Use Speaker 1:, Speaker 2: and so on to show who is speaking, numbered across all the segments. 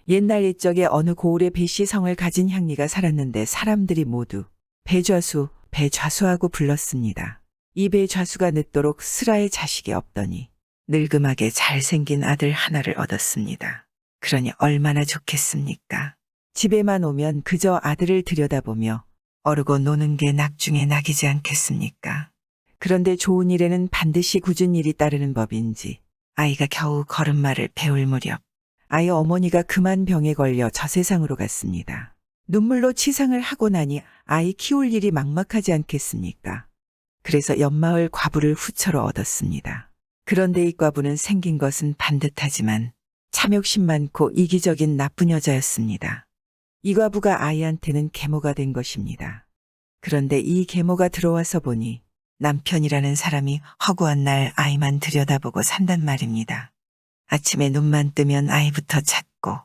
Speaker 1: 옛날 옛적에 어느 고을에 배씨성을 가진 향리가 살았는데 사람들이 모두 배좌수, 배좌수하고 불렀습니다. 이 배좌수가 늦도록 슬아의 자식이 없더니 늙음하게 잘생긴 아들 하나를 얻었습니다. 그러니 얼마나 좋겠습니까? 집에만 오면 그저 아들을 들여다보며 어르고 노는 게 낙 중에 낙이지 않겠습니까? 그런데 좋은 일에는 반드시 굳은 일이 따르는 법인지 아이가 겨우 걸음마를 배울 무렵 아이 어머니가 그만 병에 걸려 저 세상으로 갔습니다. 눈물로 치상을 하고 나니 아이 키울 일이 막막하지 않겠습니까? 그래서 옆마을 과부를 후처로 얻었습니다. 그런데 이 과부는 생긴 것은 반듯하지만 참 욕심 많고 이기적인 나쁜 여자였습니다. 이 과부가 아이한테는 계모가 된 것입니다. 그런데 이 계모가 들어와서 보니 남편이라는 사람이 허구한 날 아이만 들여다보고 산단 말입니다. 아침에 눈만 뜨면 아이부터 찾고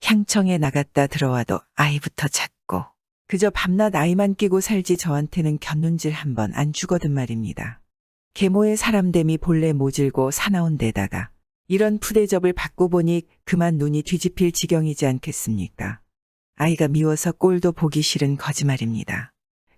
Speaker 1: 향청에 나갔다 들어와도 아이부터 찾고 그저 밤낮 아이만 끼고 살지 저한테는 곁눈질 한 번 안 주거든 말입니다. 계모의 사람됨이 본래 모질고 사나운 데다가 이런 푸대접을 받고 보니 그만 눈이 뒤집힐 지경이지 않겠습니까? 아이가 미워서 꼴도 보기 싫은 거짓말입니다.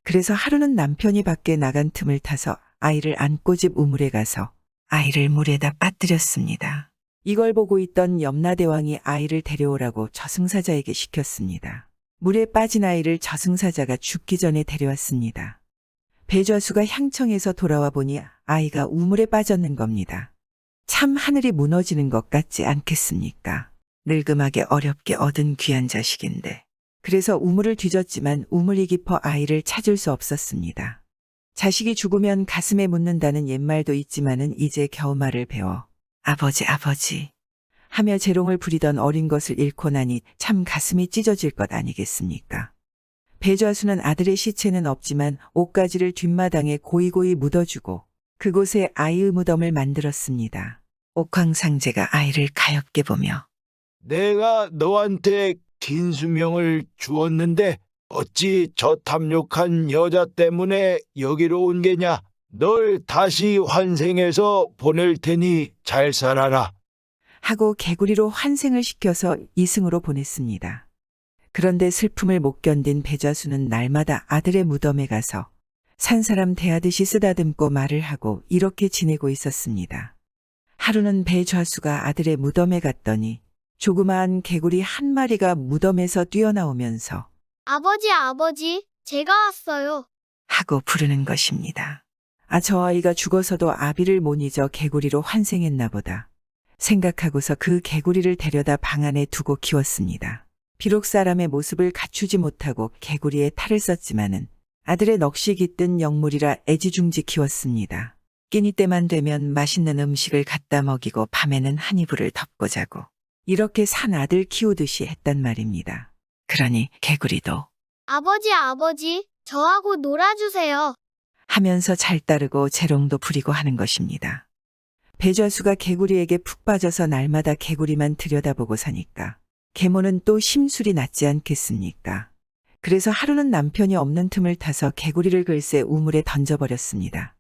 Speaker 1: 그래서 하루는 남편이 밖에 나간 틈을 타서 아이를 안고 집 우물에 가서 아이를 물에다 빠뜨렸습니다. 이걸 보고 있던 염라대왕이 아이를 데려오라고 저승사자에게 시켰습니다. 물에 빠진 아이를 저승사자가 죽기 전에 데려왔습니다. 배좌수가 향청에서 돌아와 보니 아이가 우물에 빠졌는 겁니다. 참 하늘이 무너지는 것 같지 않겠습니까? 늙음하게 어렵게 얻은 귀한 자식인데. 그래서 우물을 뒤졌지만 우물이 깊어 아이를 찾을 수 없었습니다. 자식이 죽으면 가슴에 묻는다는 옛말도 있지만은 이제 겨우 말을 배워 아버지 아버지 하며 재롱을 부리던 어린 것을 잃고 나니 참 가슴이 찢어질 것 아니겠습니까? 배좌수는 아들의 시체는 없지만 옷가지를 뒷마당에 고이고이 묻어주고 그곳에 아이의 무덤을 만들었습니다. 옥황상제가 아이를 가엾게 보며
Speaker 2: 내가 너한테 긴 수명을 주었는데 어찌 저 탐욕한 여자 때문에 여기로 온 게냐? 널 다시 환생해서 보낼 테니 잘 살아라.
Speaker 1: 하고 개구리로 환생을 시켜서 이승으로 보냈습니다. 그런데 슬픔을 못 견딘 배좌수는 날마다 아들의 무덤에 가서 산 사람 대하듯이 쓰다듬고 말을 하고 이렇게 지내고 있었습니다. 하루는 배좌수가 아들의 무덤에 갔더니 조그마한 개구리 한 마리가 무덤에서 뛰어나오면서
Speaker 3: 아버지, 아버지, 제가 왔어요.
Speaker 1: 하고 부르는 것입니다. 아, 저 아이가 죽어서도 아비를 못 잊어 개구리로 환생했나 보다 생각하고서 그 개구리를 데려다 방 안에 두고 키웠습니다. 비록 사람의 모습을 갖추지 못하고 개구리에 탈을 썼지만은 아들의 넋이 깃든 영물이라 애지중지 키웠습니다. 끼니 때만 되면 맛있는 음식을 갖다 먹이고 밤에는 한 이불을 덮고 자고 이렇게 산 아들 키우듯이 했단 말입니다. 그러니 개구리도
Speaker 3: 아버지, 아버지, 저하고 놀아주세요.
Speaker 1: 하면서 잘 따르고 재롱도 부리고 하는 것입니다. 배좌수가 개구리에게 푹 빠져서 날마다 개구리만 들여다보고 사니까 계모는 또 심술이 났지 않겠습니까? 그래서 하루는 남편이 없는 틈을 타서 개구리를 글쎄 우물에 던져버렸습니다.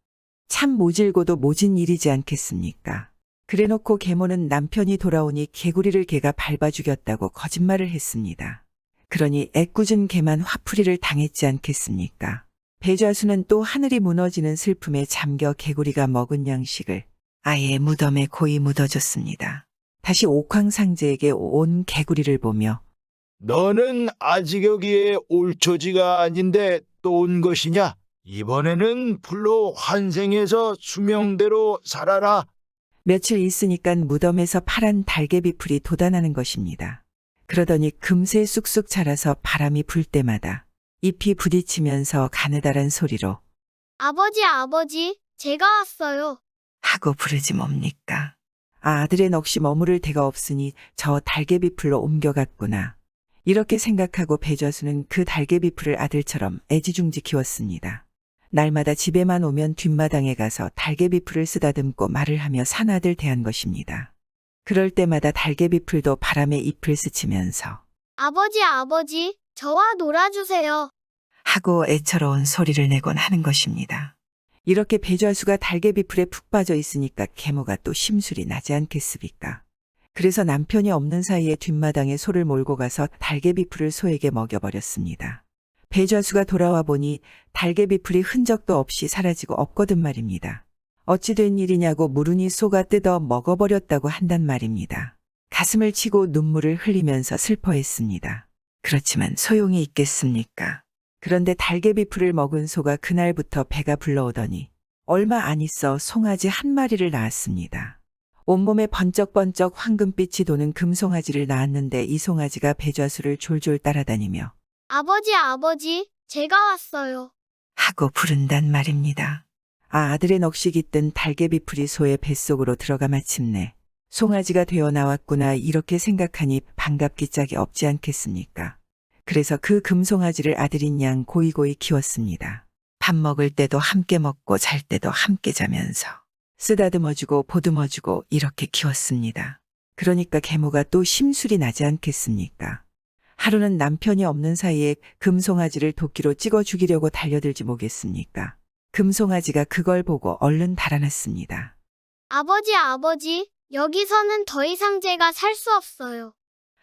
Speaker 1: 참 모질고도 모진 일이지 않겠습니까? 그래놓고 계모는 남편이 돌아오니 개구리를 개가 밟아 죽였다고 거짓말을 했습니다. 그러니 애꿎은 개만 화풀이를 당했지 않겠습니까? 배좌수는 또 하늘이 무너지는 슬픔에 잠겨 개구리가 먹은 양식을 아이의 무덤에 고이 묻어줬습니다. 다시 옥황상제에게 온 개구리를 보며
Speaker 2: 너는 아직 여기에 올 처지가 아닌데 또 온 것이냐? 이번에는 불로 환생해서 수명대로 살아라.
Speaker 1: 며칠 있으니깐 무덤에서 파란 달개비 풀이 돋아나는 것입니다. 그러더니 금세 쑥쑥 자라서 바람이 불 때마다 잎이 부딪히면서 가느다란 소리로
Speaker 3: 아버지, 아버지, 제가 왔어요.
Speaker 1: 하고 부르지 뭡니까? 아, 아들의 넋이 머무를 데가 없으니 저 달개비 풀로 옮겨갔구나. 이렇게 생각하고 배좌수는 그 달개비 풀을 아들처럼 애지중지 키웠습니다. 날마다 집에만 오면 뒷마당에 가서 달개비 풀을 쓰다듬고 말을 하며 산아들 대한 것입니다. 그럴 때마다 달개비 풀도 바람에 잎을 스치면서
Speaker 3: 아버지, 아버지, 저와 놀아주세요.
Speaker 1: 하고 애처로운 소리를 내곤 하는 것입니다. 이렇게 배좌수가 달개비 풀에 푹 빠져 있으니까 계모가 또 심술이 나지 않겠습니까? 그래서 남편이 없는 사이에 뒷마당에 소를 몰고 가서 달개비풀을 소에게 먹여버렸습니다. 배좌수가 돌아와 보니 달개비풀이 흔적도 없이 사라지고 없거든 말입니다. 어찌 된 일이냐고 물으니 소가 뜯어 먹어버렸다고 한단 말입니다. 가슴을 치고 눈물을 흘리면서 슬퍼했습니다. 그렇지만 소용이 있겠습니까? 그런데 달개비풀을 먹은 소가 그날부터 배가 불러오더니 얼마 안 있어 송아지 한 마리를 낳았습니다. 온몸에 번쩍번쩍 황금빛이 도는 금송아지를 낳았는데 이 송아지가 배좌수를 졸졸 따라다니며
Speaker 3: 아버지, 제가 왔어요.
Speaker 1: 하고 부른단 말입니다. 아들의 넋이 깃든 달개비풀이 소의 뱃속으로 들어가 마침내 송아지가 되어 나왔구나 이렇게 생각하니 반갑기 짝이 없지 않겠습니까? 그래서 그 금송아지를 아들인 양 고이고이 키웠습니다. 밥 먹을 때도 함께 먹고 잘 때도 함께 자면서 쓰다듬어주고 보듬어주고 이렇게 키웠습니다. 그러니까 계모가 또 심술이 나지 않겠습니까? 하루는 남편이 없는 사이에 금송아지를 도끼로 찍어 죽이려고 달려들지 뭐겠습니까? 금송아지가 그걸 보고 얼른 달아났습니다.
Speaker 3: 아버지, 여기서는 더 이상 제가 살 수 없어요.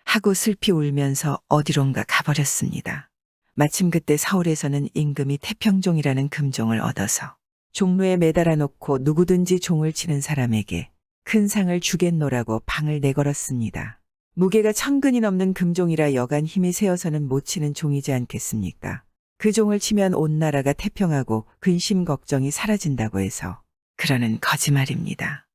Speaker 1: 하고 슬피 울면서 어디론가 가버렸습니다. 마침 그때 서울에서는 임금이 태평종이라는 금종을 얻어서 종로에 매달아 놓고 누구든지 종을 치는 사람에게 큰 상을 주겠노라고 방을 내걸었습니다. 무게가 1000근이 넘는 금종이라 여간 힘이 세어서는 못 치는 종이지 않겠습니까? 그 종을 치면 온 나라가 태평하고 근심 걱정이 사라진다고 해서 그러는 거짓말입니다.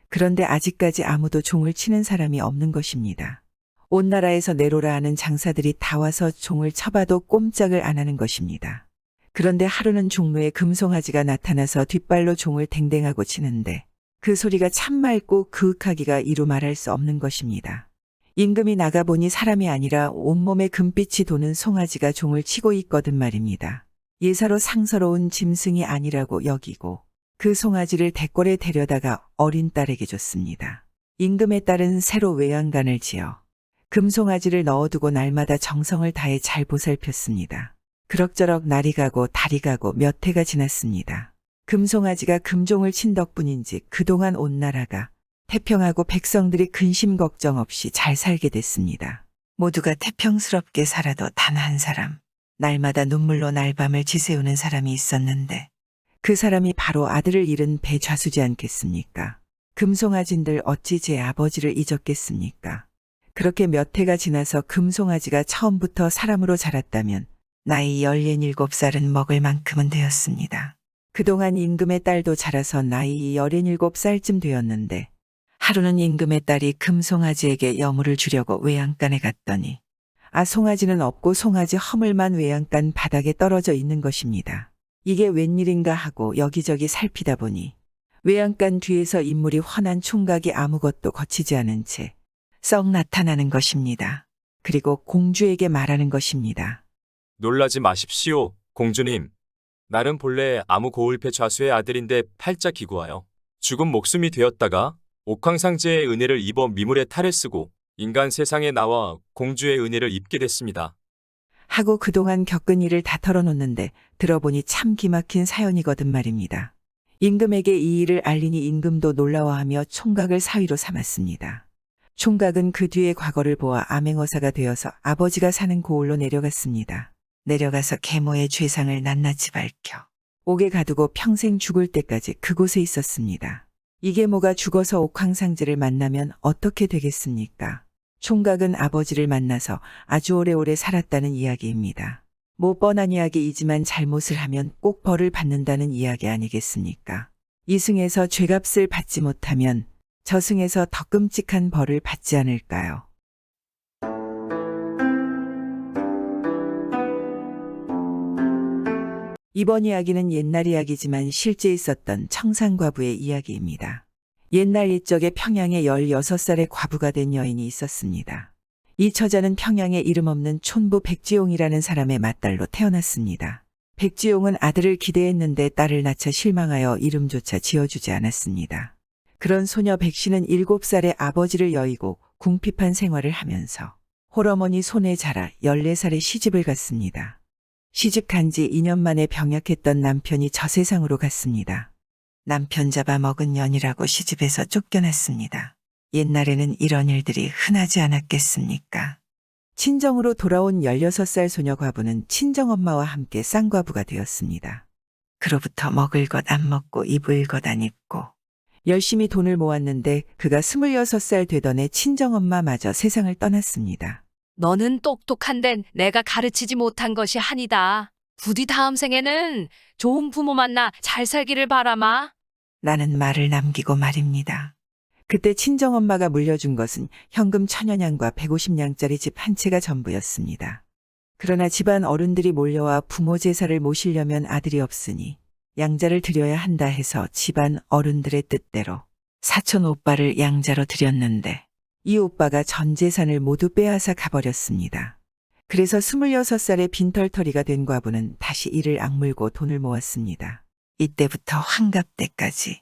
Speaker 1: 그런데 아직까지 아무도 종을 치는 사람이 없는 것입니다. 온 나라에서 내로라 하는 장사들이 다 와서 종을 쳐봐도 꼼짝을 안 하는 것입니다. 그런데 하루는 종로에 금송아지가 나타나서 뒷발로 종을 댕댕하고 치는데 그 소리가 참 맑고 그윽하기가 이루 말할 수 없는 것입니다. 임금이 나가보니 사람이 아니라 온몸에 금빛이 도는 송아지가 종을 치고 있거든 말입니다. 예사로 상서로운 짐승이 아니라고 여기고 그 송아지를 대궐에 데려다가 어린 딸에게 줬습니다. 임금의 딸은 새로 외양간을 지어 금송아지를 넣어두고 날마다 정성을 다해 잘 보살폈습니다. 그럭저럭 날이 가고 달이 가고 몇 해가 지났습니다. 금송아지가 금종을 친 덕분인지 그동안 온 나라가 태평하고 백성들이 근심 걱정 없이 잘 살게 됐습니다. 모두가 태평스럽게 살아도 단 한 사람, 날마다 눈물로 날밤을 지새우는 사람이 있었는데 그 사람이 바로 아들을 잃은 배좌수지 않겠습니까? 금송아진들 어찌 제 아버지를 잊었겠습니까? 그렇게 몇 해가 지나서 금송아지가 처음부터 사람으로 자랐다면 나이 17살은 먹을 만큼은 되었습니다. 그동안 임금의 딸도 자라서 나이 17살쯤 되었는데 하루는 임금의 딸이 금송아지에게 여물을 주려고 외양간에 갔더니 송아지는 없고 송아지 허물만 외양간 바닥에 떨어져 있는 것입니다. 이게 웬일인가 하고 여기저기 살피다 보니 외양간 뒤에서 인물이 훤한 총각이 아무것도 거치지 않은 채 썩 나타나는 것입니다. 그리고 공주에게 말하는 것입니다.
Speaker 4: 놀라지 마십시오, 공주님. 나는 본래 아무 고을패 좌수의 아들인데 팔자 기구하여 죽은 목숨이 되었다가 옥황상제의 은혜를 입어 미물의 탈을 쓰고 인간 세상에 나와 공주의 은혜를 입게 됐습니다.
Speaker 1: 하고 그동안 겪은 일을 다 털어놓는데 들어보니 참 기막힌 사연이거든 말입니다. 임금에게 이 일을 알리니 임금도 놀라워하며 총각을 사위로 삼았습니다. 총각은 그 뒤의 과거를 보아 암행어사가 되어서 아버지가 사는 고을로 내려갔습니다. 내려가서 계모의 죄상을 낱낱이 밝혀 옥에 가두고 평생 죽을 때까지 그곳에 있었습니다. 이 계모가 죽어서 옥황상제를 만나면 어떻게 되겠습니까? 총각은 아버지를 만나서 아주 오래오래 살았다는 이야기입니다. 뭐 뻔한 이야기이지만 잘못을 하면 꼭 벌을 받는다는 이야기 아니겠습니까? 이승에서 죄값을 받지 못하면 저승에서 더 끔찍한 벌을 받지 않을까요? 이번 이야기는 옛날 이야기지만 실제 있었던 청산과부의 이야기입니다. 옛날 옛적에 평양에 16살의 과부가 된 여인이 있었습니다. 이 처자는 평양에 이름 없는 촌부 백지용이라는 사람의 맏딸로 태어났습니다. 백지용은 아들을 기대했는데 딸을 낳자 실망하여 이름조차 지어주지 않았습니다. 그런 소녀 백씨는 7살의 아버지를 여의고 궁핍한 생활을 하면서 홀어머니 손에 자라 14살에 시집을 갔습니다. 시집 간 지 2년 만에 병약했던 남편이 저 세상으로 갔습니다. 남편 잡아먹은 년이라고 시집에서 쫓겨났습니다. 옛날에는 이런 일들이 흔하지 않았겠습니까? 친정으로 돌아온 16살 소녀 과부는 친정엄마와 함께 쌍과부가 되었습니다. 그로부터 먹을 것 안 먹고 입을 것 안 입고 열심히 돈을 모았는데 그가 26살 되던 해 친정엄마마저 세상을 떠났습니다.
Speaker 5: 너는 똑똑한데 내가 가르치지 못한 것이 한이다. 부디 다음 생에는 좋은 부모 만나 잘 살기를 바라마.
Speaker 1: 라는 말을 남기고 말입니다. 그때 친정엄마가 물려준 것은 현금 1000여냥과 150냥짜리 집 한 채가 전부였습니다. 그러나 집안 어른들이 몰려와 부모 제사를 모시려면 아들이 없으니 양자를 드려야 한다 해서 집안 어른들의 뜻대로 사촌 오빠를 양자로 드렸는데 이 오빠가 전 재산을 모두 빼앗아 가버렸습니다. 그래서 26살의 빈털터리가 된 과부는 다시 이를 악물고 돈을 모았습니다. 이때부터 환갑 때까지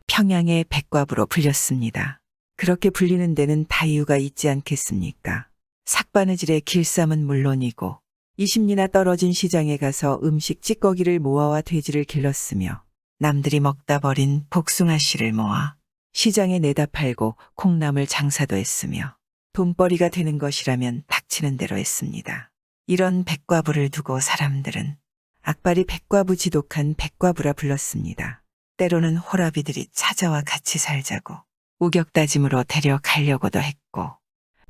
Speaker 1: 평양의 백과부로 불렸습니다. 그렇게 불리는 데는 다 이유가 있지 않겠습니까? 삭바느질의 길쌈은 물론이고 20리나 떨어진 시장에 가서 음식 찌꺼기를 모아와 돼지를 길렀으며 남들이 먹다 버린 복숭아 씨를 모아 시장에 내다 팔고 콩나물 장사도 했으며 돈벌이가 되는 것이라면 닥치는 대로 했습니다. 이런 백과부를 두고 사람들은 악발이 백과부 지독한 백과부라 불렀습니다. 때로는 호라비들이 찾아와 같이 살자고 우격다짐으로 데려가려고도 했고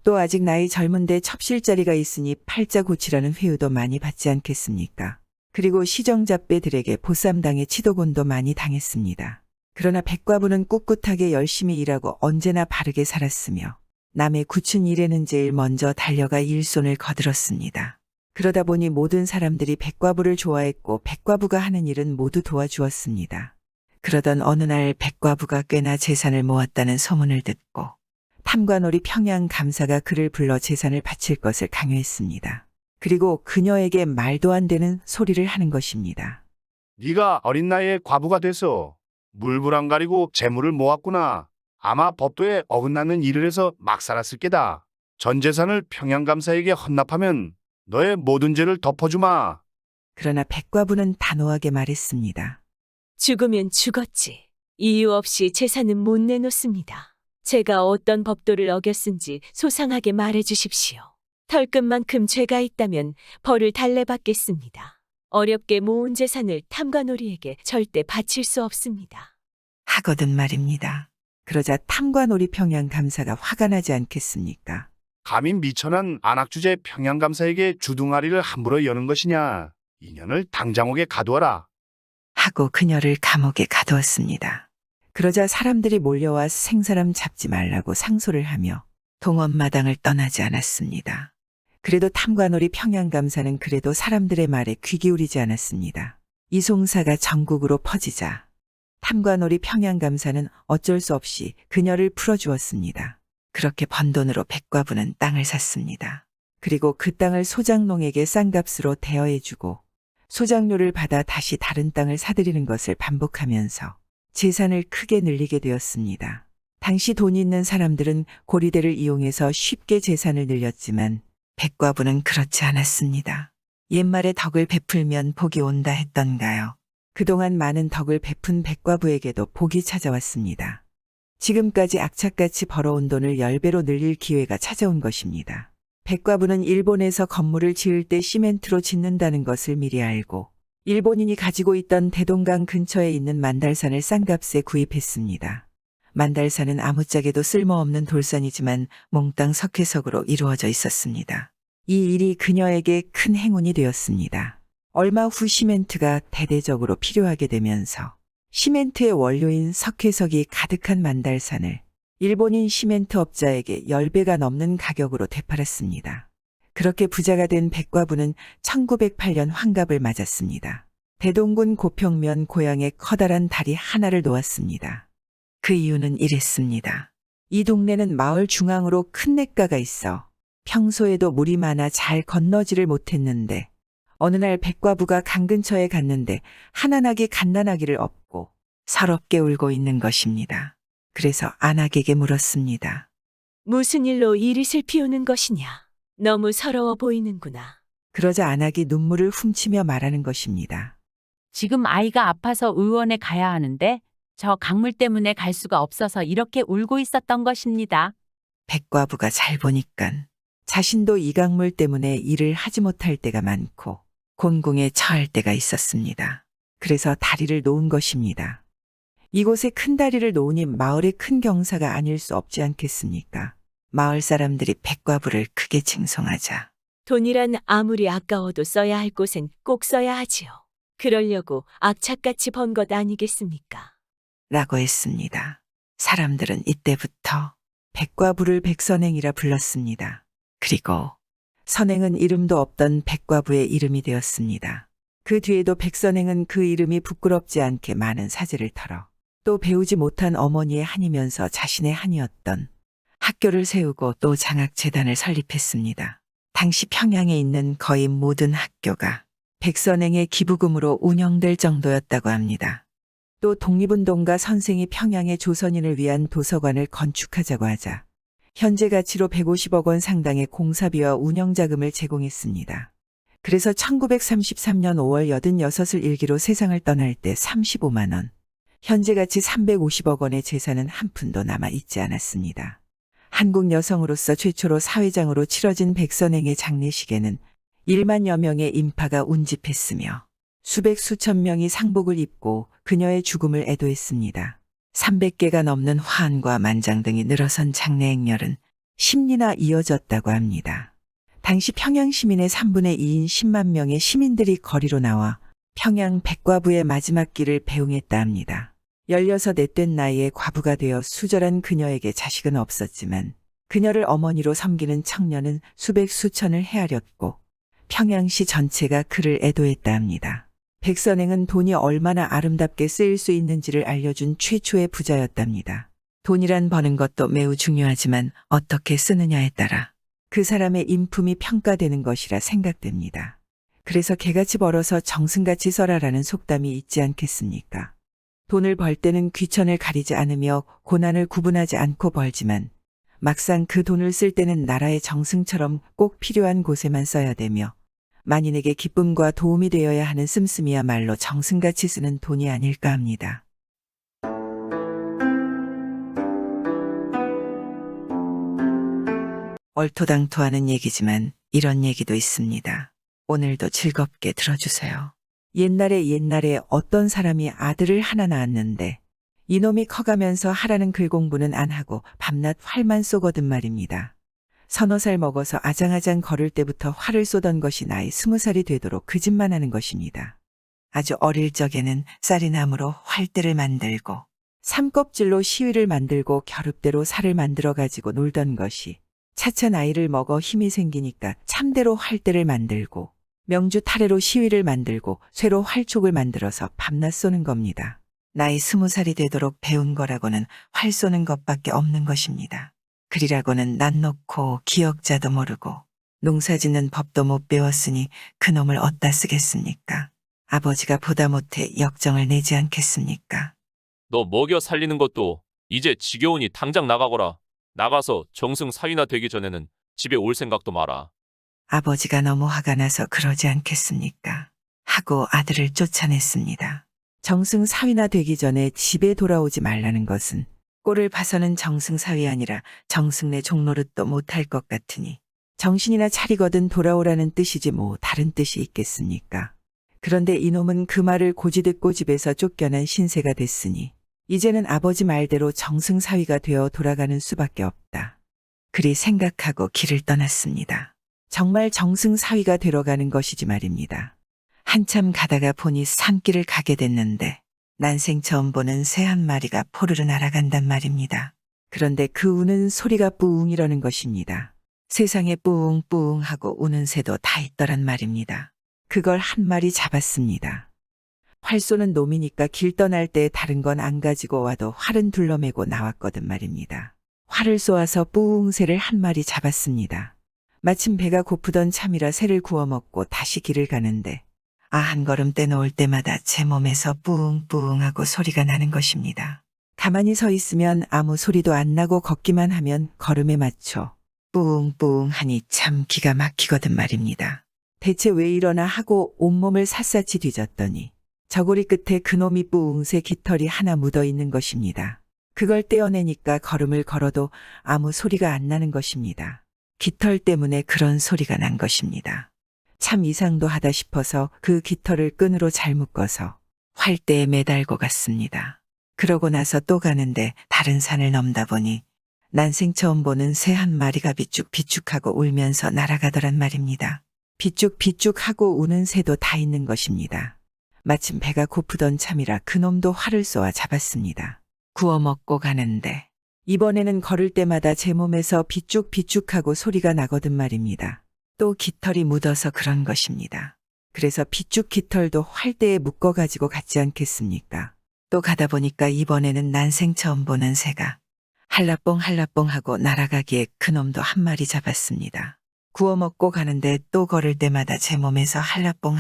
Speaker 1: 또 아직 나이 젊은데 첩실자리가 있으니 팔자 고치라는 회유도 많이 받지 않겠습니까? 그리고 시정잡배들에게 보쌈당해 치도곤도 많이 당했습니다. 그러나 백과부는 꿋꿋하게 열심히 일하고 언제나 바르게 살았으며 남의 굳힌 일에는 제일 먼저 달려가 일손을 거들었습니다. 그러다 보니 모든 사람들이 백과부를 좋아했고 백과부가 하는 일은 모두 도와주었습니다. 그러던 어느 날 백과부가 꽤나 재산을 모았다는 소문을 듣고 탐관오리 평양 감사가 그를 불러 재산을 바칠 것을 강요했습니다. 그리고 그녀에게 말도 안 되는 소리를 하는 것입니다.
Speaker 6: 네가 어린 나이에 과부가 돼서 물불 안 가리고 재물을 모았구나. 아마 법도에 어긋나는 일을 해서 막 살았을 게다. 전 재산을 평양감사에게 헌납하면 너의 모든 죄를 덮어주마.
Speaker 1: 그러나 백과부는 단호하게 말했습니다.
Speaker 7: 죽으면 죽었지. 이유 없이 재산은 못 내놓습니다. 제가 어떤 법도를 어겼은지 소상하게 말해 주십시오. 털끝만큼 죄가 있다면 벌을 달래받겠습니다. 어렵게 모은 재산을 탐관오리에게 절대 바칠 수 없습니다.
Speaker 1: 하거든 말입니다. 그러자 탐관오리 평양 감사가 화가 나지 않겠습니까?
Speaker 6: 감히 미천한 안악주제 평양감사에게 주둥아리를 함부로 여는 것이냐. 인연을 당장옥에 가두어라.
Speaker 1: 하고 그녀를 감옥에 가두었습니다. 그러자 사람들이 몰려와 생사람 잡지 말라고 상소를 하며 동원마당을 떠나지 않았습니다. 그래도 탐관오리 평양감사는 그래도 사람들의 말에 귀 기울이지 않았습니다. 이 송사가 전국으로 퍼지자 탐관오리 평양감사는 어쩔 수 없이 그녀를 풀어주었습니다. 그렇게 번 돈으로 백과부는 땅을 샀습니다. 그리고 그 땅을 소장농에게 싼 값으로 대여해주고 소장료를 받아 다시 다른 땅을 사들이는 것을 반복하면서 재산을 크게 늘리게 되었습니다. 당시 돈 있는 사람들은 고리대를 이용해서 쉽게 재산을 늘렸지만 백과부는 그렇지 않았습니다. 옛말에 덕을 베풀면 복이 온다 했던가요? 그동안 많은 덕을 베푼 백과부에게도 복이 찾아왔습니다. 지금까지 악착같이 벌어온 돈을 10배로 늘릴 기회가 찾아온 것입니다. 백과부는 일본에서 건물을 지을 때 시멘트로 짓는다는 것을 미리 알고 일본인이 가지고 있던 대동강 근처에 있는 만달산을 싼 값에 구입했습니다. 만달산은 아무짝에도 쓸모없는 돌산이지만 몽땅 석회석으로 이루어져 있었습니다. 이 일이 그녀에게 큰 행운이 되었습니다. 얼마 후 시멘트가 대대적으로 필요하게 되면서 시멘트의 원료인 석회석이 가득한 만달산을 일본인 시멘트 업자에게 10배가 넘는 가격으로 되팔았습니다. 그렇게 부자가 된 백과부는 1908년 환갑을 맞았습니다. 대동군 고평면 고향에 커다란 다리 하나를 놓았습니다. 그 이유는 이랬습니다. 이 동네는 마을 중앙으로 큰 냇가가 있어 평소에도 물이 많아 잘 건너지를 못했는데 어느 날 백과부가 강 근처에 갔는데 하나나기 갓난아기를 업고 서럽게 울고 있는 것입니다. 그래서 안악에게 물었습니다.
Speaker 7: 무슨 일로 이리 슬피우는 것이냐. 너무 서러워 보이는구나.
Speaker 1: 그러자 안악이 눈물을 훔치며 말하는 것입니다.
Speaker 8: 지금 아이가 아파서 의원에 가야 하는데 저 강물 때문에 갈 수가 없어서 이렇게 울고 있었던 것입니다.
Speaker 1: 백과부가 잘 보니깐 자신도 이 강물 때문에 일을 하지 못할 때가 많고 곤궁에 처할 때가 있었습니다. 그래서 다리를 놓은 것입니다. 이곳에 큰 다리를 놓으니 마을의 큰 경사가 아닐 수 없지 않겠습니까? 마을 사람들이 백과부를 크게 칭송하자
Speaker 7: 돈이란 아무리 아까워도 써야 할 곳엔 꼭 써야 하지요. 그러려고 악착같이 번 것 아니겠습니까?
Speaker 1: 라고 했습니다. 사람들은 이때부터 백과부를 백선행이라 불렀습니다. 그리고 선행은 이름도 없던 백과부의 이름이 되었습니다. 그 뒤에도 백선행은 그 이름이 부끄럽지 않게 많은 사제를 털어 또 배우지 못한 어머니의 한이면서 자신의 한이었던 학교를 세우고 또 장학재단을 설립했습니다. 당시 평양에 있는 거의 모든 학교가 백선행의 기부금으로 운영될 정도였다고 합니다. 또 독립운동가 선생이 평양의 조선인을 위한 도서관을 건축하자고 하자 현재 가치로 150억 원 상당의 공사비와 운영자금을 제공했습니다. 그래서 1933년 5월 86을 일기로 세상을 떠날 때 35만 원, 현재 가치 350억 원의 재산은 한 푼도 남아 있지 않았습니다. 한국 여성으로서 최초로 사회장으로 치러진 백선행의 장례식에는 1만여 명의 인파가 운집했으며 수백 수천 명이 상복을 입고 그녀의 죽음을 애도했습니다. 300개가 넘는 화환과 만장 등이 늘어선 장례 행렬은 10리나 이어졌다고 합니다. 당시 평양 시민의 3분의 2인 10만 명의 시민들이 거리로 나와 평양 백과부의 마지막 길을 배웅했다 합니다. 16에 된 나이에 과부가 되어 수절한 그녀에게 자식은 없었지만 그녀를 어머니로 섬기는 청년은 수백 수천을 헤아렸고 평양시 전체가 그를 애도했다 합니다. 백선행은 돈이 얼마나 아름답게 쓰일 수 있는지를 알려준 최초의 부자였답니다. 돈이란 버는 것도 매우 중요하지만 어떻게 쓰느냐에 따라 그 사람의 인품이 평가되는 것이라 생각됩니다. 그래서 개같이 벌어서 정승같이 써라라는 속담이 있지 않겠습니까? 돈을 벌 때는 귀천을 가리지 않으며 고난을 구분하지 않고 벌지만 막상 그 돈을 쓸 때는 나라의 정승처럼 꼭 필요한 곳에만 써야 되며 만인에게 기쁨과 도움이 되어야 하는 씀씀이야말로 정승같이 쓰는 돈이 아닐까 합니다. 얼토당토하는 얘기지만 이런 얘기도 있습니다. 오늘도 즐겁게 들어주세요. 옛날에 어떤 사람이 아들을 하나 낳았는데 이놈이 커가면서 하라는 글 공부는 안 하고 밤낮 활만 쏘거든 말입니다. 서너 살 먹어서 아장아장 걸을 때부터 활을 쏘던 것이 나이 20살이 되도록 그 짓만 하는 것입니다. 아주 어릴 적에는 쌀이나무로 활대를 만들고 삼껍질로 시위를 만들고 겨룹대로 살을 만들어 가지고 놀던 것이 차차 나이를 먹어 힘이 생기니까 참대로 활대를 만들고 명주 타래로 시위를 만들고 쇠로 활촉을 만들어서 밤낮 쏘는 겁니다. 나이 20살이 되도록 배운 거라고는 활 쏘는 것밖에 없는 것입니다. 글이라고는 난 놓고 기억자도 모르고 농사짓는 법도 못 배웠으니 그놈을 어디다 쓰겠습니까? 아버지가 보다 못해 역정을 내지 않겠습니까?
Speaker 9: 너 먹여 살리는 것도 이제 지겨우니 당장 나가거라. 나가서 정승 사위나 되기 전에는 집에 올 생각도 마라.
Speaker 1: 아버지가 너무 화가 나서 그러지 않겠습니까? 하고 아들을 쫓아냈습니다. 정승 사위나 되기 전에 집에 돌아오지 말라는 것은 꼴을 봐서는 정승 사위 아니라 정승내 종노릇도 못할 것 같으니 정신이나 차리거든 돌아오라는 뜻이지 뭐 다른 뜻이 있겠습니까? 그런데 이놈은 그 말을 고지 듣고 집에서 쫓겨난 신세가 됐으니 이제는 아버지 말대로 정승 사위가 되어 돌아가는 수밖에 없다. 그리 생각하고 길을 떠났습니다. 정말 정승 사위가 되러 가는 것이지 말입니다. 한참 가다가 보니 산길을 가게 됐는데 난생 처음 보는 새 한 마리가 포르르 날아간단 말입니다. 그런데 그 우는 소리가 뿌웅 이러는 것입니다. 세상에 뿌웅뿌웅하고 우는 새도 다 있더란 말입니다. 그걸 한 마리 잡았습니다. 활 쏘는 놈이니까 길 떠날 때 다른 건 안 가지고 와도 활은 둘러매고 나왔거든 말입니다. 활을 쏘아서 뿌웅 새를 한 마리 잡았습니다. 마침 배가 고프던 참이라 새를 구워 먹고 다시 길을 가는데 한 걸음 떼놓을 때마다 제 몸에서 뿌웅뿌웅하고 소리가 나는 것입니다. 가만히 서 있으면 아무 소리도 안 나고 걷기만 하면 걸음에 맞춰 뿌웅뿌웅하니 참 기가 막히거든 말입니다. 대체 왜 이러나 하고 온몸을 샅샅이 뒤졌더니 저고리 끝에 그놈이 뿌웅새 깃털이 하나 묻어 있는 것입니다. 그걸 떼어내니까 걸음을 걸어도 아무 소리가 안 나는 것입니다. 깃털 때문에 그런 소리가 난 것입니다. 참 이상도 하다 싶어서 그 깃털을 끈으로 잘 묶어서 활대에 매달고 갔습니다. 그러고 나서 또 가는데 다른 산을 넘다 보니 난생 처음 보는 새 한 마리가 비쭉비쭉하고 울면서 날아가더란 말입니다. 비쭉비쭉하고 우는 새도 다 있는 것입니다. 마침 배가 고프던 참이라 그놈도 활을 쏘아 잡았습니다. 구워 먹고 가는데 이번에는 걸을 때마다 제 몸에서 비쭉비쭉하고 소리가 나거든 말입니다. 또 깃털이 묻어서 그런 것입니다. 그래서 비쭉 깃털도 활대에 묶어가지고 갔지 않겠습니까? 또 가다 보니까 이번에는 난생 처음 보는 새가 한라뽕 하고 날아가기에 그놈도 한 마리 잡았습니다. 구워 먹고 가는데 또 걸을 때마다 제 몸에서 한라뽕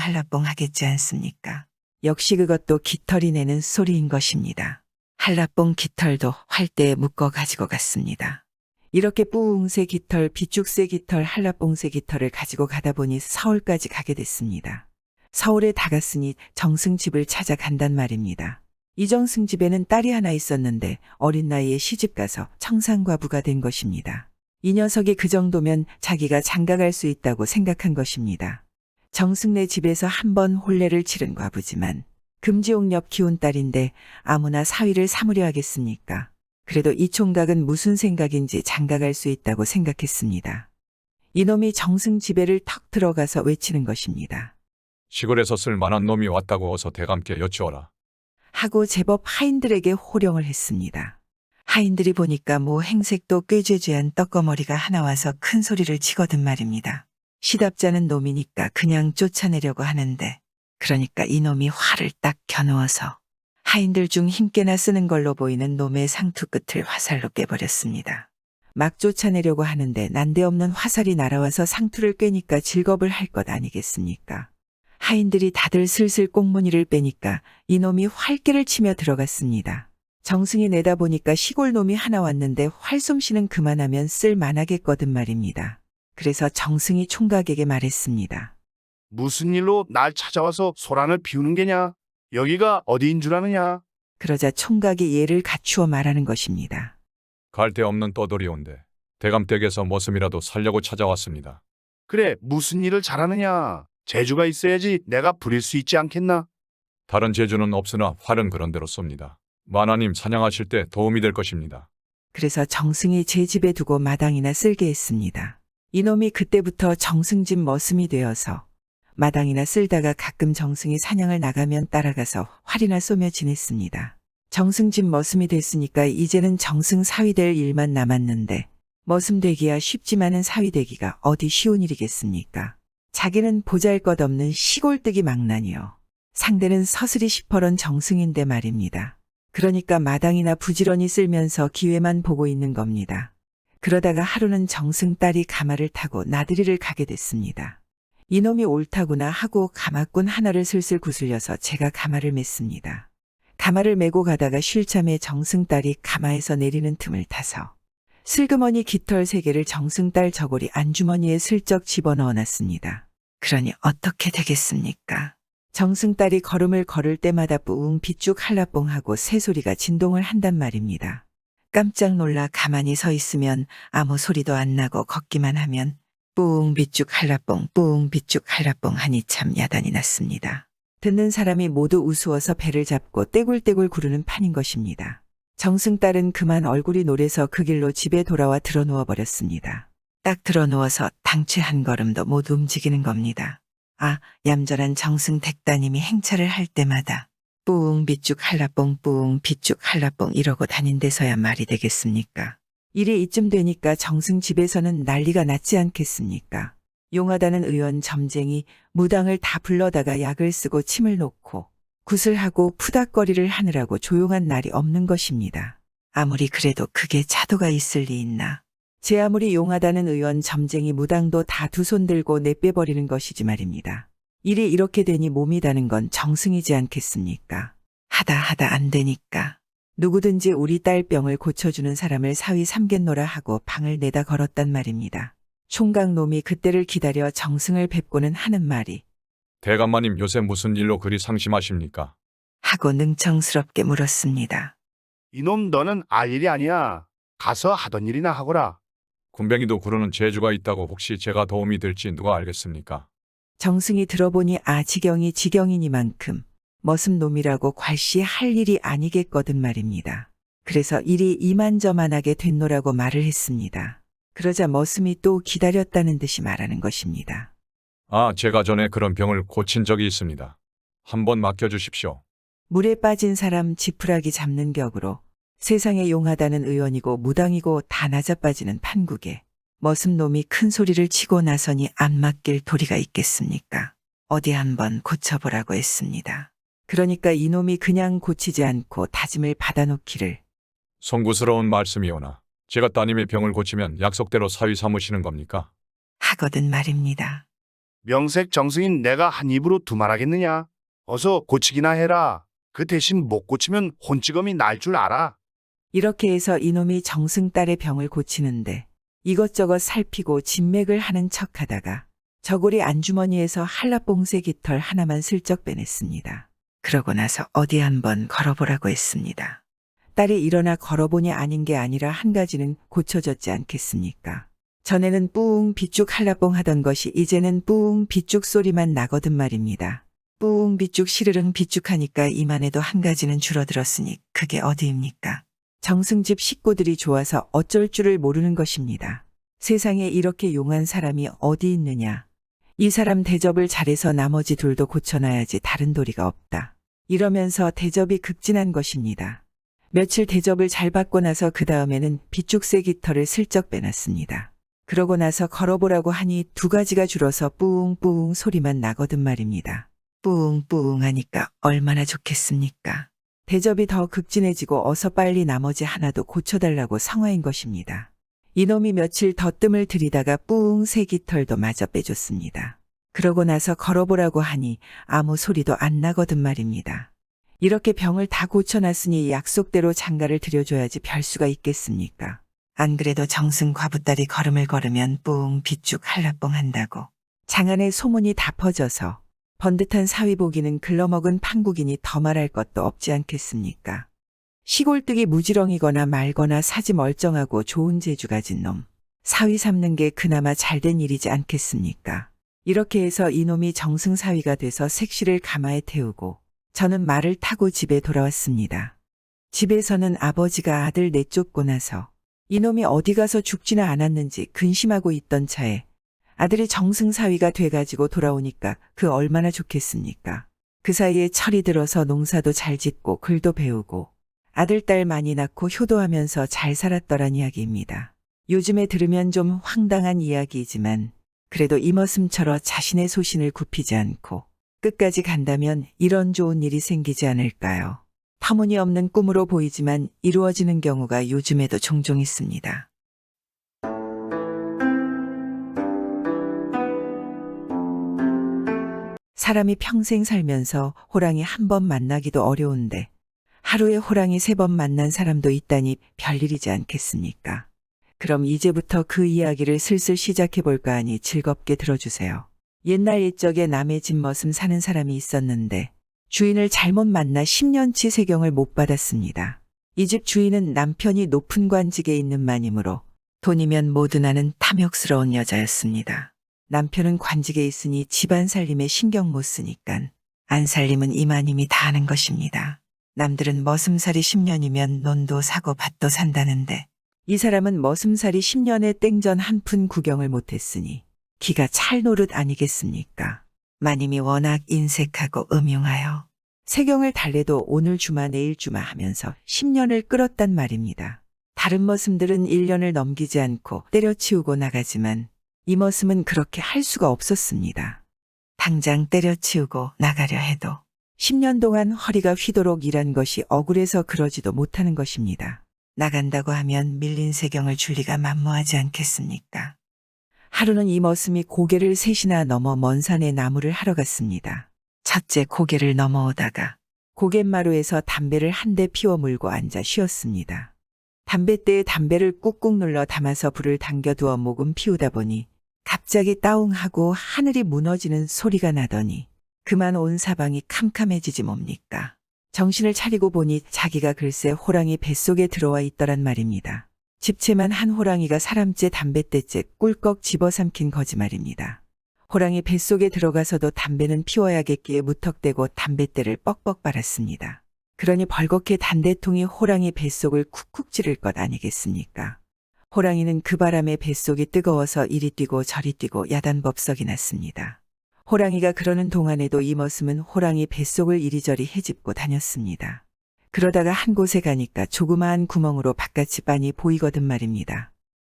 Speaker 1: 하겠지 않습니까? 역시 그것도 깃털이 내는 소리인 것입니다. 한라뽕 깃털도 활대에 묶어 가지고 갔습니다. 이렇게 뿌웅새 깃털, 비쭉새 깃털, 한라뽕새 깃털을 가지고 가다 보니 서울까지 가게 됐습니다. 서울에 다 갔으니 정승 집을 찾아간단 말입니다. 이정승 집에는 딸이 하나 있었는데 어린 나이에 시집가서 청산과부가 된 것입니다. 이 녀석이 그 정도면 자기가 장가갈 수 있다고 생각한 것입니다. 정승네 집에서 한 번 혼례를 치른 과부지만 금지옥렵 키운 딸인데 아무나 사위를 삼으려 하겠습니까? 그래도 이 총각은 무슨 생각인지 장가갈 수 있다고 생각했습니다. 이놈이 정승 집에를 턱 들어가서 외치는 것입니다.
Speaker 10: 시골에서 쓸만한 놈이 왔다고 어서 대감께 여쭈어라.
Speaker 1: 하고 제법 하인들에게 호령을 했습니다. 하인들이 보니까 뭐 행색도 꾀죄죄한 떡거머리가 하나 와서 큰 소리를 치거든 말입니다. 시답잖은 놈이니까 그냥 쫓아내려고 하는데 그러니까 이놈이 활을 딱 겨누어서 하인들 중 힘께나 쓰는 걸로 보이는 놈의 상투 끝을 화살로 꿰버렸습니다. 막 쫓아내려고 하는데 난데없는 화살이 날아와서 상투를 꿰니까 질겁을 할 것 아니겠습니까? 하인들이 다들 슬슬 꽁무니를 빼니까 이놈이 활개를 치며 들어갔습니다. 정승이 내다보니까 시골 놈이 하나 왔는데 활솜씨는 그만하면 쓸만하겠거든 말입니다. 그래서 정승이 총각에게 말했습니다.
Speaker 6: 무슨 일로 날 찾아와서 소란을 피우는 게냐? 여기가 어디인 줄 아느냐?
Speaker 1: 그러자 총각이 예를 갖추어 말하는 것입니다.
Speaker 10: 갈 데 없는 떠돌이온데 대감 댁에서 머슴이라도 살려고 찾아왔습니다.
Speaker 6: 그래, 무슨 일을 잘하느냐? 재주가 있어야지 내가 부릴 수 있지 않겠나?
Speaker 10: 다른 재주는 없으나 활은 그런대로 쏩니다. 만화님 사냥하실 때 도움이 될 것입니다.
Speaker 1: 그래서 정승이 제 집에 두고 마당이나 쓸게 했습니다. 이놈이 그때부터 정승집 머슴이 되어서 마당이나 쓸다가 가끔 정승이 사냥을 나가면 따라가서 활이나 쏘며 지냈습니다. 정승집 머슴이 됐으니까 이제는 정승 사위 될 일만 남았는데 머슴 되기야 쉽지만은 사위 되기가 어디 쉬운 일이겠습니까? 자기는 보잘것없는 시골뜨기 망나니요. 상대는 서슬이 시퍼런 정승인데 말입니다. 그러니까 마당이나 부지런히 쓸면서 기회만 보고 있는 겁니다. 그러다가 하루는 정승 딸이 가마를 타고 나들이를 가게 됐습니다. 이놈이 옳다구나 하고 가마꾼 하나를 슬슬 구슬려서 제가 가마를 맸습니다. 가마를 메고 가다가 쉴참에 정승 딸이 가마에서 내리는 틈을 타서 슬그머니 깃털 3개를 정승 딸 저고리 안주머니에 슬쩍 집어넣어 놨습니다. 그러니 어떻게 되겠습니까? 정승 딸이 걸음을 걸을 때마다 뿌웅 비쭉 한라뽕하고 새소리가 진동을 한단 말입니다. 깜짝 놀라 가만히 서 있으면 아무 소리도 안 나고 걷기만 하면 뿌웅 비쭉 한라뽕 뿌웅 비쭉 한라뽕 하니 참 야단이 났습니다. 듣는 사람이 모두 우스워서 배를 잡고 떼굴떼굴 구르는 판인 것입니다. 정승 딸은 그만 얼굴이 노래서 그 길로 집에 돌아와 드러누워 버렸습니다. 딱 드러누워서 당최 한 걸음도 못 움직이는 겁니다. 아, 얌전한 정승 댁따님이 행차를 할 때마다 뿌웅 비쭉 한라뽕 뿌웅 비쭉 한라뽕 이러고 다닌 데서야 말이 되겠습니까? 일이 이쯤 되니까 정승 집에서는 난리가 났지 않겠습니까? 용하다는 의원 점쟁이 무당을 다 불러다가 약을 쓰고 침을 놓고 구슬하고 푸닥거리를 하느라고 조용한 날이 없는 것입니다. 아무리 그래도 그게 차도가 있을 리 있나. 제 아무리 용하다는 의원 점쟁이 무당도 다 두 손 들고 내빼버리는 것이지 말입니다. 일이 이렇게 되니 몸이 다는 건 정승이지 않겠습니까? 하다 안 되니까. 누구든지 우리 딸 병을 고쳐주는 사람을 사위 삼겠노라 하고 방을 내다 걸었단 말입니다. 총각놈이 그때를 기다려 정승을 뵙고는 하는 말이
Speaker 10: 대감마님 요새 무슨 일로 그리 상심하십니까?
Speaker 1: 하고 능청스럽게 물었습니다.
Speaker 6: 이놈 너는 알 일이 아니야. 가서 하던 일이나 하거라.
Speaker 10: 군뱅이도 구르는 재주가 있다고 혹시 제가 도움이 될지 누가 알겠습니까?
Speaker 1: 정승이 들어보니 지경이 지경이니만큼 머슴놈이라고 괄시할 일이 아니겠거든 말입니다. 그래서 일이 이만저만하게 됐노라고 말을 했습니다. 그러자 머슴이 또 기다렸다는 듯이 말하는 것입니다.
Speaker 10: 제가 전에 그런 병을 고친 적이 있습니다. 한번 맡겨주십시오.
Speaker 1: 물에 빠진 사람 지푸라기 잡는 격으로 세상에 용하다는 의원이고 무당이고 다 낮아빠지는 판국에 머슴놈이 큰 소리를 치고 나서니 안 맡길 도리가 있겠습니까? 어디 한번 고쳐보라고 했습니다. 그러니까 이놈이 그냥 고치지 않고 다짐을 받아놓기를.
Speaker 10: 송구스러운 말씀이오나 제가 따님의 병을 고치면 약속대로 사위 삼으시는 겁니까?
Speaker 1: 하거든 말입니다.
Speaker 6: 명색 정승인 내가 한 입으로 두말하겠느냐? 어서 고치기나 해라. 그 대신 못 고치면 혼찌검이 날 줄 알아.
Speaker 1: 이렇게 해서 이놈이 정승딸의 병을 고치는데 이것저것 살피고 진맥을 하는 척하다가 저고리 안주머니에서 한라봉새 깃털 하나만 슬쩍 빼냈습니다. 그러고 나서 어디 한번 걸어보라고 했습니다. 딸이 일어나 걸어보니 아닌 게 아니라 한 가지는 고쳐졌지 않겠습니까? 전에는 뿌웅 비쭉 한라봉 하던 것이 이제는 뿌웅 비쭉 소리만 나거든 말입니다. 뿌웅 비쭉 시르릉 비쭉하니까 이만해도 한 가지는 줄어들었으니 그게 어디입니까? 정승집 식구들이 좋아서 어쩔 줄을 모르는 것입니다. 세상에 이렇게 용한 사람이 어디 있느냐. 이 사람 대접을 잘해서 나머지 둘도 고쳐놔야지 다른 도리가 없다. 이러면서 대접이 극진한 것입니다. 며칠 대접을 잘 받고 나서 그 다음에는 비쭉새 깃털을 슬쩍 빼놨습니다. 그러고 나서 걸어보라고 하니 두 가지가 줄어서 뿌웅뿌웅 소리만 나거든 말입니다. 뿌웅뿌웅 하니까 얼마나 좋겠습니까? 대접이 더 극진해지고 어서 빨리 나머지 하나도 고쳐달라고 성화인 것입니다. 이놈이 며칠 더 뜸을 들이다가 뿌웅 새 깃털도 마저 빼줬습니다. 그러고 나서 걸어보라고 하니 아무 소리도 안 나거든 말입니다. 이렇게 병을 다 고쳐놨으니 약속대로 장가를 들여줘야지 별 수가 있겠습니까? 안 그래도 정승 과부딸이 걸음을 걸으면 뿌웅 비쭉 한라봉 한다고 장안에 소문이 다 퍼져서 번듯한 사위 보기는 글러먹은 판국이니 더 말할 것도 없지 않겠습니까? 시골뜨기 무지렁이거나 말거나 사지 멀쩡하고 좋은 재주 가진 놈. 사위 삼는 게 그나마 잘된 일이지 않겠습니까? 이렇게 해서 이놈이 정승 사위가 돼서 색시를 가마에 태우고 저는 말을 타고 집에 돌아왔습니다. 집에서는 아버지가 아들 내쫓고 나서 이놈이 어디 가서 죽지나 않았는지 근심하고 있던 차에 아들이 정승사위가 돼가지고 돌아오니까 그 얼마나 좋겠습니까? 그 사이에 철이 들어서 농사도 잘 짓고 글도 배우고 아들 딸 많이 낳고 효도하면서 잘 살았더란 이야기입니다. 요즘에 들으면 좀 황당한 이야기이지만 그래도 이머슴처럼 자신의 소신을 굽히지 않고 끝까지 간다면 이런 좋은 일이 생기지 않을까요? 터무니없는 꿈으로 보이지만 이루어지는 경우가 요즘에도 종종 있습니다. 사람이 평생 살면서 호랑이 한 번 만나기도 어려운데 하루에 호랑이 3번 만난 사람도 있다니 별일이지 않겠습니까? 그럼 이제부터 그 이야기를 슬슬 시작해 볼까 하니 즐겁게 들어주세요. 옛날 옛적에 남의 집 머슴 사는 사람이 있었는데 주인을 잘못 만나 10년치 세경을 못 받았습니다. 이 집 주인은 남편이 높은 관직에 있는 마님으로 돈이면 뭐든 하는 탐욕스러운 여자였습니다. 남편은 관직에 있으니 집안 살림에 신경 못 쓰니깐 안 살림은 이 마님이 다 하는 것입니다. 남들은 머슴살이 10년이면 논도 사고 밭도 산다는데 이 사람은 머슴살이 10년에 땡전 한 푼 구경을 못했으니 기가 찰 노릇 아니겠습니까? 마님이 워낙 인색하고 음흉하여 세경을 달래도 오늘 주마 내일 주마 하면서 10년을 끌었단 말입니다. 다른 머슴들은 1년을 넘기지 않고 때려치우고 나가지만 이 머슴은 그렇게 할 수가 없었습니다. 당장 때려치우고 나가려 해도 10년 동안 허리가 휘도록 일한 것이 억울해서 그러지도 못하는 것입니다. 나간다고 하면 밀린 세경을 줄 리가 만무하지 않겠습니까? 하루는 이 머슴이 고개를 3시나 넘어 먼 산에 나무를 하러 갔습니다. 첫째 고개를 넘어오다가 고갯마루에서 담배를 한 대 피워 물고 앉아 쉬었습니다. 담뱃대에 담배를 꾹꾹 눌러 담아서 불을 당겨두어 모금 피우다 보니 갑자기 따웅하고 하늘이 무너지는 소리가 나더니 그만 온 사방이 캄캄해지지 뭡니까? 정신을 차리고 보니 자기가 글쎄 호랑이 뱃속에 들어와 있더란 말입니다. 집채만 한 호랑이가 사람째 담뱃대째 꿀꺽 집어삼킨 거짓말입니다. 호랑이 뱃속에 들어가서도 담배는 피워야겠기에 무턱대고 담뱃대를 뻑뻑 빨았습니다. 그러니 벌겋게 단대통이 호랑이 뱃속을 쿡쿡 찌를 것 아니겠습니까? 호랑이는 그 바람에 뱃속이 뜨거워서 이리 뛰고 저리 뛰고 야단법석이 났습니다. 호랑이가 그러는 동안에도 이 머슴은 호랑이 뱃속을 이리저리 헤집고 다녔습니다. 그러다가 한 곳에 가니까 조그마한 구멍으로 바깥이 빤히 보이거든 말입니다.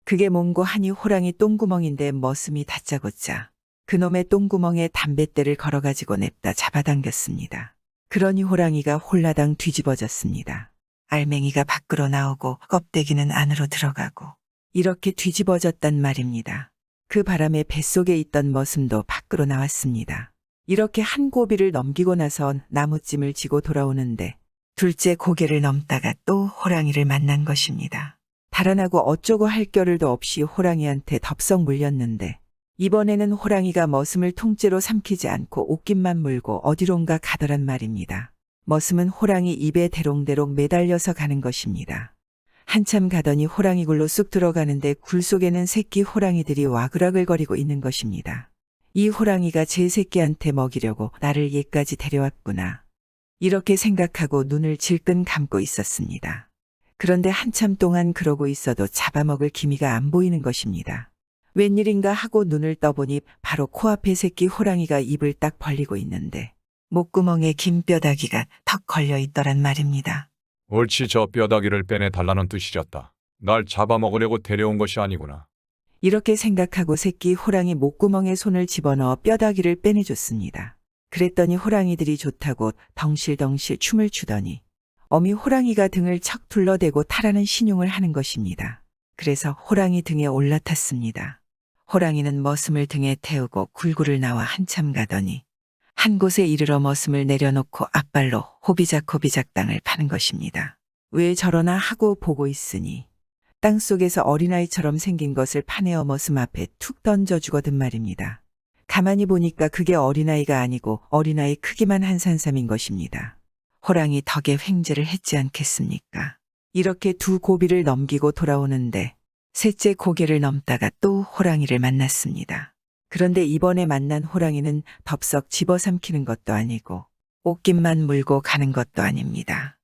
Speaker 1: 그게 뭔고 하니 호랑이 똥구멍인데 머슴이 다짜고짜 그놈의 똥구멍에 담뱃대를 걸어가지고 냅다 잡아당겼습니다. 그러니 호랑이가 홀라당 뒤집어졌습니다. 알맹이가 밖으로 나오고 껍데기는 안으로 들어가고 이렇게 뒤집어졌단 말입니다. 그 바람에 뱃속에 있던 머슴도 밖으로 나왔습니다. 이렇게 한 고비를 넘기고 나서 나무찜을 지고 돌아오는데 둘째 고개를 넘다가 또 호랑이를 만난 것입니다. 달아나고 어쩌고 할 겨를도 없이 호랑이한테 덥석 물렸는데 이번에는 호랑이가 머슴을 통째로 삼키지 않고 옷깃만 물고 어디론가 가더란 말입니다. 머슴은 호랑이 입에 대롱대롱 매달려서 가는 것입니다. 한참 가더니 호랑이 굴로 쑥 들어가는데 굴 속에는 새끼 호랑이들이 와글와글거리고 있는 것입니다. 이 호랑이가 제 새끼한테 먹이려고 나를 얘까지 데려왔구나. 이렇게 생각하고 눈을 질끈 감고 있었습니다. 그런데 한참 동안 그러고 있어도 잡아먹을 기미가 안 보이는 것입니다. 웬일인가 하고 눈을 떠보니 바로 코앞에 새끼 호랑이가 입을 딱 벌리고 있는데 목구멍에 긴 뼈다귀가 턱 걸려 있더란 말입니다.
Speaker 10: 옳지, 저 뼈다귀를 빼내달라는 뜻이었다. 날 잡아먹으려고 데려온 것이 아니구나.
Speaker 1: 이렇게 생각하고 새끼 호랑이 목구멍에 손을 집어넣어 뼈다귀를 빼내줬습니다. 그랬더니 호랑이들이 좋다고 덩실덩실 춤을 추더니 어미 호랑이가 등을 척 둘러대고 타라는 신용을 하는 것입니다. 그래서 호랑이 등에 올라탔습니다. 호랑이는 머슴을 등에 태우고 굴굴을 나와 한참 가더니 한 곳에 이르러 머슴을 내려놓고 앞발로 호비작호비작 땅을 파는 것입니다. 왜 저러나 하고 보고 있으니 땅속에서 어린아이처럼 생긴 것을 파내어 머슴 앞에 툭 던져주거든 말입니다. 가만히 보니까 그게 어린아이가 아니고 어린아이 크기만 한 산삼인 것입니다. 호랑이 덕에 횡재를 했지 않겠습니까? 이렇게 두 고비를 넘기고 돌아오는데 셋째 고개를 넘다가 또 호랑이를 만났습니다. 그런데 이번에 만난 호랑이는 덥석 집어삼키는 것도 아니고 옷깃만 물고 가는 것도 아닙니다.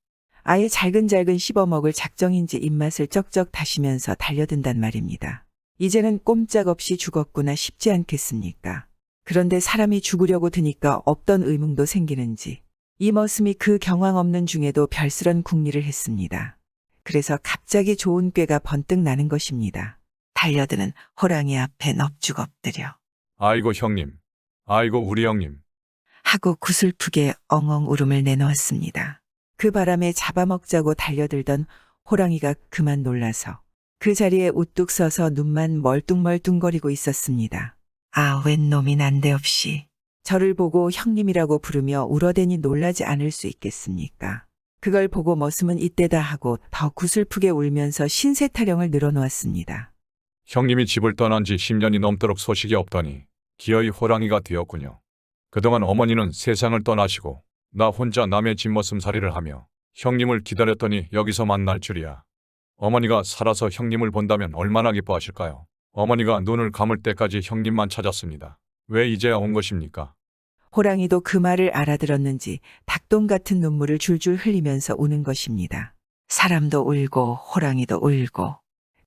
Speaker 1: 아예 잘근잘근 씹어먹을 작정인지 입맛을 쩍쩍 다시면서 달려든단 말입니다. 이제는 꼼짝없이 죽었구나 싶지 않겠습니까? 그런데 사람이 죽으려고 드니까 없던 의문도 생기는지 이 머슴이 그 경황 없는 중에도 별스런 궁리를 했습니다. 그래서 갑자기 좋은 꾀가 번뜩 나는 것입니다. 달려드는 호랑이 앞에 넙죽 엎드려
Speaker 10: 아이고 형님, 아이고 우리 형님.
Speaker 1: 하고 구슬프게 엉엉 울음을 내놓았습니다. 그 바람에 잡아먹자고 달려들던 호랑이가 그만 놀라서 그 자리에 우뚝 서서 눈만 멀뚱멀뚱거리고 있었습니다. 아, 웬 놈이 난데없이 저를 보고 형님이라고 부르며 울어대니 놀라지 않을 수 있겠습니까? 그걸 보고 머슴은 이때다 하고 더 구슬프게 울면서 신세 타령을 늘어놓았습니다.
Speaker 10: 형님이 집을 떠난 지 10년이 넘도록 소식이 없더니 기어이 호랑이가 되었군요. 그동안 어머니는 세상을 떠나시고 나 혼자 남의 집머슴살이를 하며 형님을 기다렸더니 여기서 만날 줄이야. 어머니가 살아서 형님을 본다면 얼마나 기뻐하실까요? 어머니가 눈을 감을 때까지 형님만 찾았습니다. 왜 이제야 온 것입니까?
Speaker 1: 호랑이도 그 말을 알아들었는지 닭똥 같은 눈물을 줄줄 흘리면서 우는 것입니다. 사람도 울고 호랑이도 울고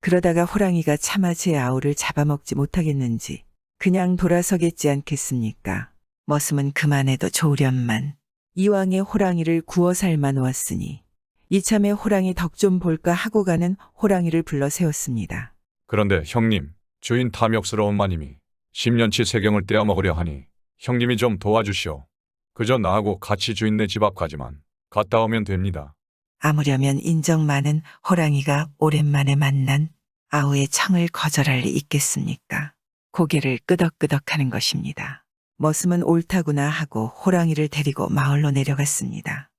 Speaker 1: 그러다가 호랑이가 차마 제 아우를 잡아먹지 못하겠는지 그냥 돌아서겠지 않겠습니까? 머슴은 그만해도 좋으련만 이왕에 호랑이를 구워 삶아 놓았으니 이참에 호랑이 덕 좀 볼까 하고 가는 호랑이를 불러 세웠습니다.
Speaker 10: 그런데 형님, 주인 탐욕스러운 마님이 10년치 세경을 떼어먹으려 하니 형님이 좀 도와주시오. 그저 나하고 같이 주인네 집 앞까지만 갔다 오면 됩니다.
Speaker 1: 아무려면 인정 많은 호랑이가 오랜만에 만난 아우의 청을 거절할 리 있겠습니까? 고개를 끄덕끄덕하는 것입니다. 머슴은 옳다구나 하고 호랑이를 데리고 마을로 내려갔습니다.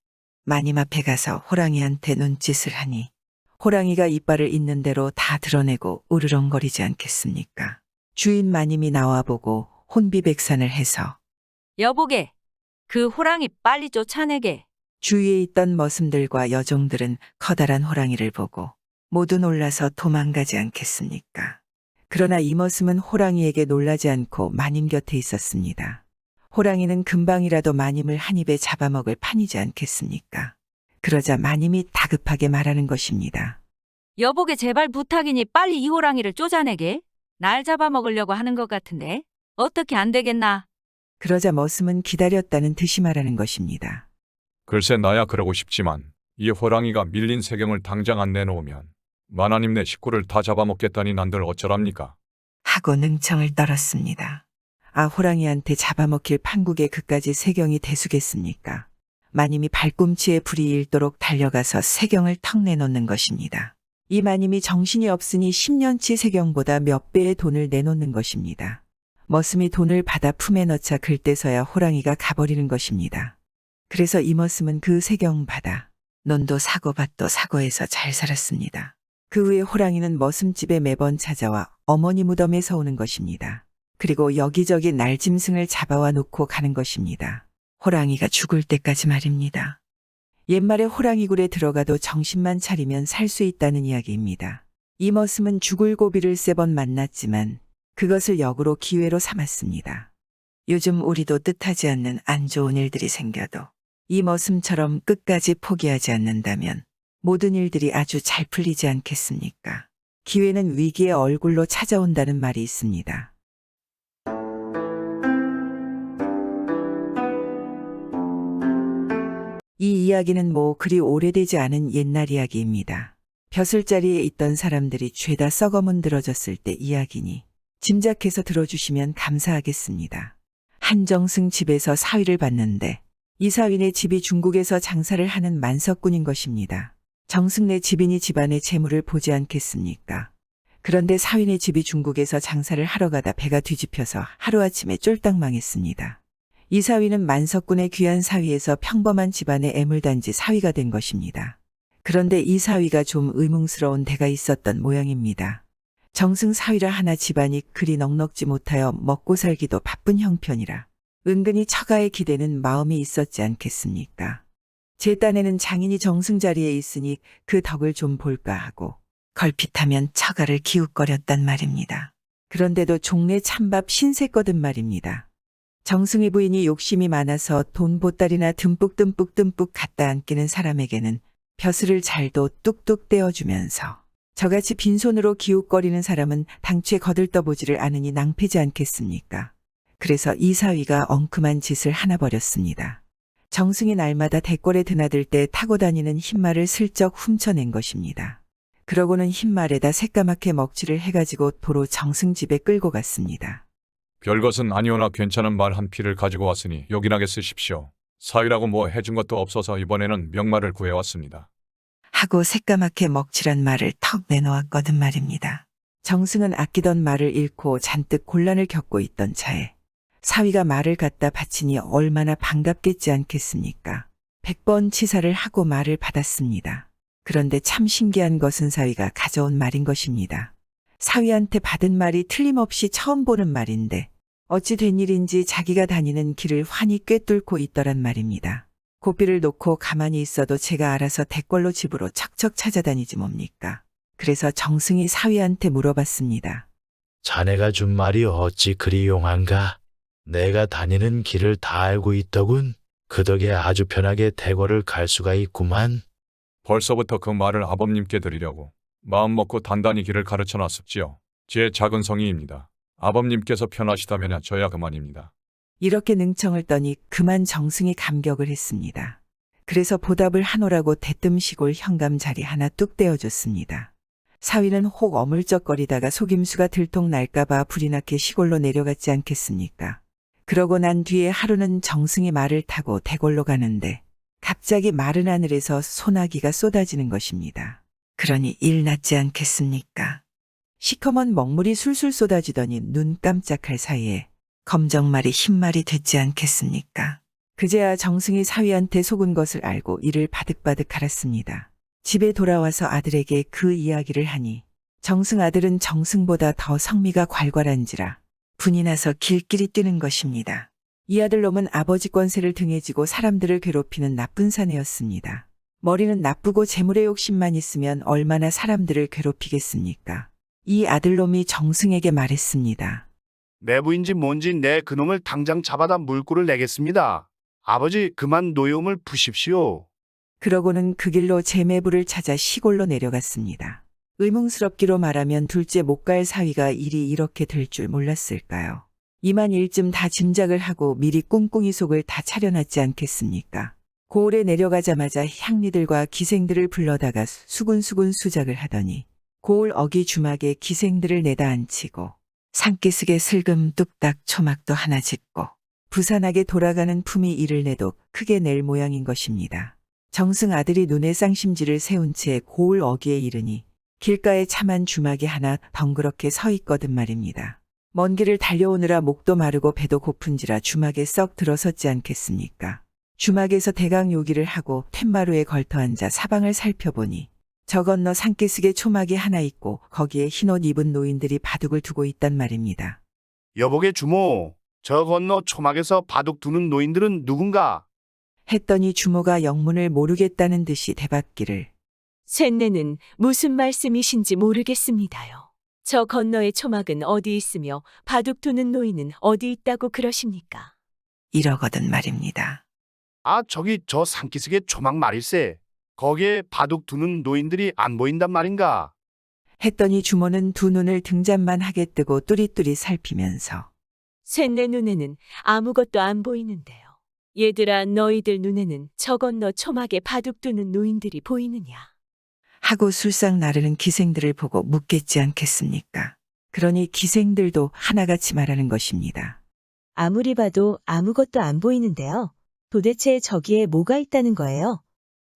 Speaker 1: 마님 앞에 가서 호랑이한테 눈짓을 하니 호랑이가 이빨을 있는 대로 다 드러내고 으르렁거리지 않겠습니까? 주인 마님이 나와보고 혼비백산을 해서
Speaker 8: 여보게, 그 호랑이 빨리 쫓아내게.
Speaker 1: 주위에 있던 머슴들과 여종들은 커다란 호랑이를 보고 모두 놀라서 도망가지 않겠습니까? 그러나 이 머슴은 호랑이에게 놀라지 않고 마님 곁에 있었습니다. 호랑이는 금방이라도 마님을 한 입에 잡아먹을 판이지 않겠습니까? 그러자 마님이 다급하게 말하는 것입니다.
Speaker 8: 여보게 제발 부탁이니 빨리 이 호랑이를 쫓아내게. 날 잡아먹으려고 하는 것 같은데 어떻게 안 되겠나?
Speaker 1: 그러자 머슴은 기다렸다는 듯이 말하는 것입니다.
Speaker 10: 글쎄 나야 그러고 싶지만 이 호랑이가 밀린 세경을 당장 안 내놓으면 만화님 네 식구를 다 잡아먹겠다니 난들 어쩌랍니까?
Speaker 1: 하고 능청을 떨었습니다. 아, 호랑이한테 잡아먹힐 판국에 그까지 세경이 대수겠습니까? 마님이 발꿈치에 불이 일도록 달려가서 세경을 턱 내놓는 것입니다. 이 마님이 정신이 없으니 10년치 세경보다 몇 배의 돈을 내놓는 것입니다. 머슴이 돈을 받아 품에 넣자 글때서야 호랑이가 가버리는 것입니다. 그래서 이 머슴은 그 세경 받아 논도 사고 밭도 사고해서 잘 살았습니다. 그 후에 호랑이는 머슴집에 매번 찾아와 어머니 무덤에 서오는 것입니다. 그리고 여기저기 날짐승을 잡아와 놓고 가는 것입니다. 호랑이가 죽을 때까지 말입니다. 옛말에 호랑이 굴에 들어가도 정신만 차리면 살 수 있다는 이야기입니다. 이 머슴은 죽을 고비를 3번 만났지만 그것을 역으로 기회로 삼았습니다. 요즘 우리도 뜻하지 않는 안 좋은 일들이 생겨도 이 머슴처럼 끝까지 포기하지 않는다면 모든 일들이 아주 잘 풀리지 않겠습니까? 기회는 위기의 얼굴로 찾아온다는 말이 있습니다. 이 이야기는 뭐 그리 오래되지 않은 옛날 이야기입니다. 벼슬자리에 있던 사람들이 죄다 썩어문드러졌을 때 이야기니 짐작해서 들어주시면 감사하겠습니다. 한정승 집에서 사위를 봤는데 이 사위네 집이 중국에서 장사를 하는 만석군인 것입니다. 정승네 집이니 집안의 재물을 보지 않겠습니까? 그런데 사위네 집이 중국에서 장사를 하러 가다 배가 뒤집혀서 하루아침에 쫄딱 망했습니다. 이 사위는 만석군의 귀한 사위에서 평범한 집안의 애물단지 사위가 된 것입니다. 그런데 이 사위가 좀 의문스러운 데가 있었던 모양입니다. 정승 사위라 하나 집안이 그리 넉넉지 못하여 먹고 살기도 바쁜 형편이라 은근히 처가에 기대는 마음이 있었지 않겠습니까? 제 딴에는 장인이 정승 자리에 있으니 그 덕을 좀 볼까 하고 걸핏하면 처가를 기웃거렸단 말입니다. 그런데도 종래 찬밥 신세 거든 말입니다. 정승의 부인이 욕심이 많아서 돈 보따리나 듬뿍 갖다 안기는 사람에게는 벼슬을 잘도 뚝뚝 떼어주면서 저같이 빈손으로 기웃거리는 사람은 당최 거들떠보지를 않으니 낭패지 않겠습니까? 그래서 이 사위가 엉큼한 짓을 하나 벌였습니다. 정승이 날마다 대궐에 드나들 때 타고 다니는 흰말을 슬쩍 훔쳐낸 것입니다. 그러고는 흰말에다 새까맣게 먹칠을 해가지고 도로 정승 집에 끌고 갔습니다.
Speaker 10: 별것은 아니오나 괜찮은 말 한 피를 가지고 왔으니 요긴하게 쓰십시오. 사위라고 뭐 해준 것도 없어서 이번에는 명말을 구해왔습니다.
Speaker 1: 하고 새까맣게 먹칠한 말을 턱 내놓았거든 말입니다. 정승은 아끼던 말을 잃고 잔뜩 곤란을 겪고 있던 차에 사위가 말을 갖다 바치니 얼마나 반갑겠지 않겠습니까? 100번 치사를 하고 말을 받았습니다. 그런데 참 신기한 것은 사위가 가져온 말인 것입니다. 사위한테 받은 말이 틀림없이 처음 보는 말인데 어찌 된 일인지 자기가 다니는 길을 환히 꿰뚫고 있더란 말입니다. 고삐를 놓고 가만히 있어도 제가 알아서 대궐로 집으로 척척 찾아다니지 뭡니까? 그래서 정승이 사위한테 물어봤습니다.
Speaker 2: 자네가 준 말이 어찌 그리 용한가? 내가 다니는 길을 다 알고 있더군. 그 덕에 아주 편하게 대궐을 갈 수가 있구만.
Speaker 10: 벌써부터 그 말을 아버님께 드리려고 마음 먹고 단단히 길을 가르쳐 놨습지요. 제 작은 성의입니다. 아버님께서 편하시다면 저야 그만입니다.
Speaker 1: 이렇게 능청을 떠니 그만 정승이 감격을 했습니다. 그래서 보답을 하노라고 대뜸 시골 현감 자리 하나 뚝 떼어줬습니다. 사위는 혹 어물쩍거리다가 속임수가 들통 날까봐 불이 나게 시골로 내려갔지 않겠습니까? 그러고 난 뒤에 하루는 정승이 말을 타고 대궐로 가는데 갑자기 마른 하늘에서 소나기가 쏟아지는 것입니다. 그러니 일 났지 않겠습니까? 시커먼 먹물이 술술 쏟아지더니 눈 깜짝할 사이에 검정말이 흰말이 됐지 않겠습니까? 그제야 정승이 사위한테 속은 것을 알고 이를 바득바득 갈았습니다. 집에 돌아와서 아들에게 그 이야기를 하니 정승 아들은 정승보다 더 성미가 괄괄한지라 분이 나서 길길이 뛰는 것입니다. 이 아들놈은 아버지 권세를 등에 지고 사람들을 괴롭히는 나쁜 사내였습니다. 머리는 나쁘고 재물의 욕심만 있으면 얼마나 사람들을 괴롭히겠습니까? 이 아들놈이 정승에게 말했습니다.
Speaker 6: 매부인지 뭔지 내 그놈을 당장 잡아다 물꼬를 내겠습니다. 아버지 그만 노여움을 푸십시오.
Speaker 1: 그러고는 그 길로 재매부를 찾아 시골로 내려갔습니다. 의문스럽기로 말하면 둘째 못 갈 사위가 일이 이렇게 될 줄 몰랐을까요? 이만 일쯤 다 짐작을 하고 미리 꿍꿍이 속을 다 차려놨지 않겠습니까? 고을에 내려가자마자 향리들과 기생들을 불러다가 수군수군 수작을 하더니 고을 어기 주막에 기생들을 내다 앉히고 산기슭에 슬금 뚝딱 초막도 하나 짓고 부산하게 돌아가는 품이 이를 내도 크게 낼 모양인 것입니다. 정승 아들이 눈에 쌍심지를 세운 채 고을 어기에 이르니 길가에 참한 주막이 하나 덩그렇게 서 있거든 말입니다. 먼 길을 달려오느라 목도 마르고 배도 고픈지라 주막에 썩 들어섰지 않겠습니까? 주막에서 대강 요기를 하고 툇마루에 걸터 앉아 사방을 살펴보니 저 건너 산기슭에 초막이 하나 있고 거기에 흰옷 입은 노인들이 바둑을 두고 있단 말입니다.
Speaker 6: 여보게 주모, 저 건너 초막에서 바둑 두는 노인들은 누군가?
Speaker 1: 했더니 주모가 영문을 모르겠다는 듯이 대받기를
Speaker 7: 쇳내는 무슨 말씀이신지 모르겠습니다요. 저 건너의 초막은 어디 있으며 바둑 두는 노인은 어디 있다고 그러십니까?
Speaker 1: 이러거든 말입니다.
Speaker 6: 아 저기 저 산기슭의 초막 말일세. 거기에 바둑 두는 노인들이 안 보인단 말인가?
Speaker 1: 했더니 주모는 두 눈을 등잔만 하게 뜨고 뚜리뚜리 살피면서
Speaker 7: 쇳내 눈에는 아무것도 안 보이는데요. 얘들아 너희들 눈에는 저 건너 초막에 바둑 두는 노인들이 보이느냐?
Speaker 1: 하고 술상 나르는 기생들을 보고 묻겠지 않겠습니까? 그러니 기생들도 하나같이 말하는 것입니다.
Speaker 11: 아무리 봐도 아무것도 안 보이는데요. 도대체 저기에 뭐가 있다는 거예요?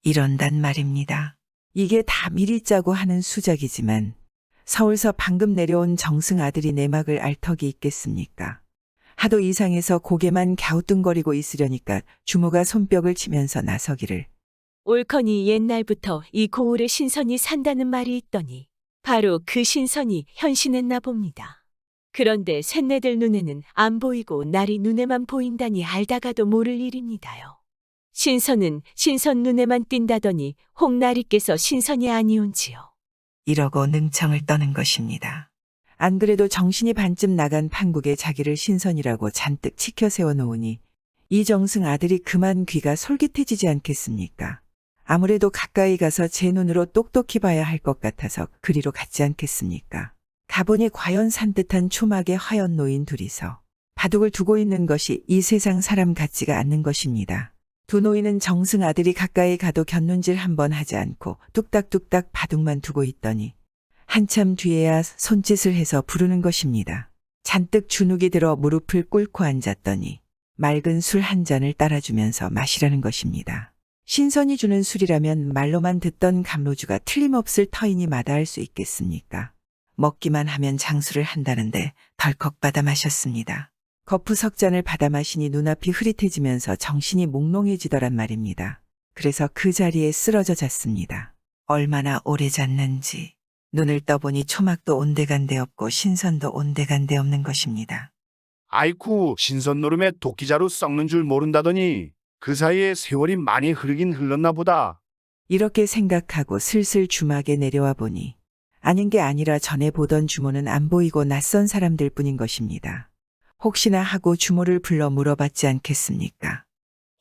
Speaker 1: 이런단 말입니다. 이게 다 미리 짜고 하는 수작이지만 서울서 방금 내려온 정승 아들이 내막을 알 턱이 있겠습니까? 하도 이상해서 고개만 갸우뚱거리고 있으려니까 주모가 손뼉을 치면서 나서기를
Speaker 7: 옳거니 옛날부터 이 고을에 신선이 산다는 말이 있더니 바로 그 신선이 현신했나 봅니다. 그런데 쇳내들 눈에는 안 보이고 날이 눈에만 보인다니 알다가도 모를 일입니다요. 신선은 신선 눈에만 띈다더니 홍나리께서 신선이 아니온지요.
Speaker 1: 이러고 능청을 떠는 것입니다. 안 그래도 정신이 반쯤 나간 판국에 자기를 신선이라고 잔뜩 치켜 세워놓으니 이정승 아들이 그만 귀가 솔깃해지지 않겠습니까? 아무래도 가까이 가서 제 눈으로 똑똑히 봐야 할 것 같아서 그리로 갔지 않겠습니까? 가보니 과연 산뜻한 초막에 하얀 노인 둘이서 바둑을 두고 있는 것이 이 세상 사람 같지가 않는 것입니다. 두 노인은 정승 아들이 가까이 가도 곁눈질 한번 하지 않고 뚝딱뚝딱 바둑만 두고 있더니 한참 뒤에야 손짓을 해서 부르는 것입니다. 잔뜩 주눅이 들어 무릎을 꿇고 앉았더니 맑은 술 한 잔을 따라주면서 마시라는 것입니다. 신선이 주는 술이라면 말로만 듣던 감로주가 틀림없을 터이니 마다할 수 있겠습니까? 먹기만 하면 장수를 한다는데 덜컥 받아 마셨습니다. 거푸 석 잔을 받아 마시니 눈앞이 흐릿해지면서 정신이 몽롱해지더란 말입니다. 그래서 그 자리에 쓰러져 잤습니다. 얼마나 오래 잤는지 눈을 떠보니 초막도 온데간데 없고 신선도 온데간데 없는 것입니다.
Speaker 6: 아이쿠 신선 노름에 도끼자루 썩는 줄 모른다더니 그 사이에 세월이 많이 흐르긴 흘렀나 보다.
Speaker 1: 이렇게 생각하고 슬슬 주막에 내려와 보니 아닌 게 아니라 전에 보던 주모는 안 보이고 낯선 사람들 뿐인 것입니다. 혹시나 하고 주모를 불러 물어봤지 않겠습니까?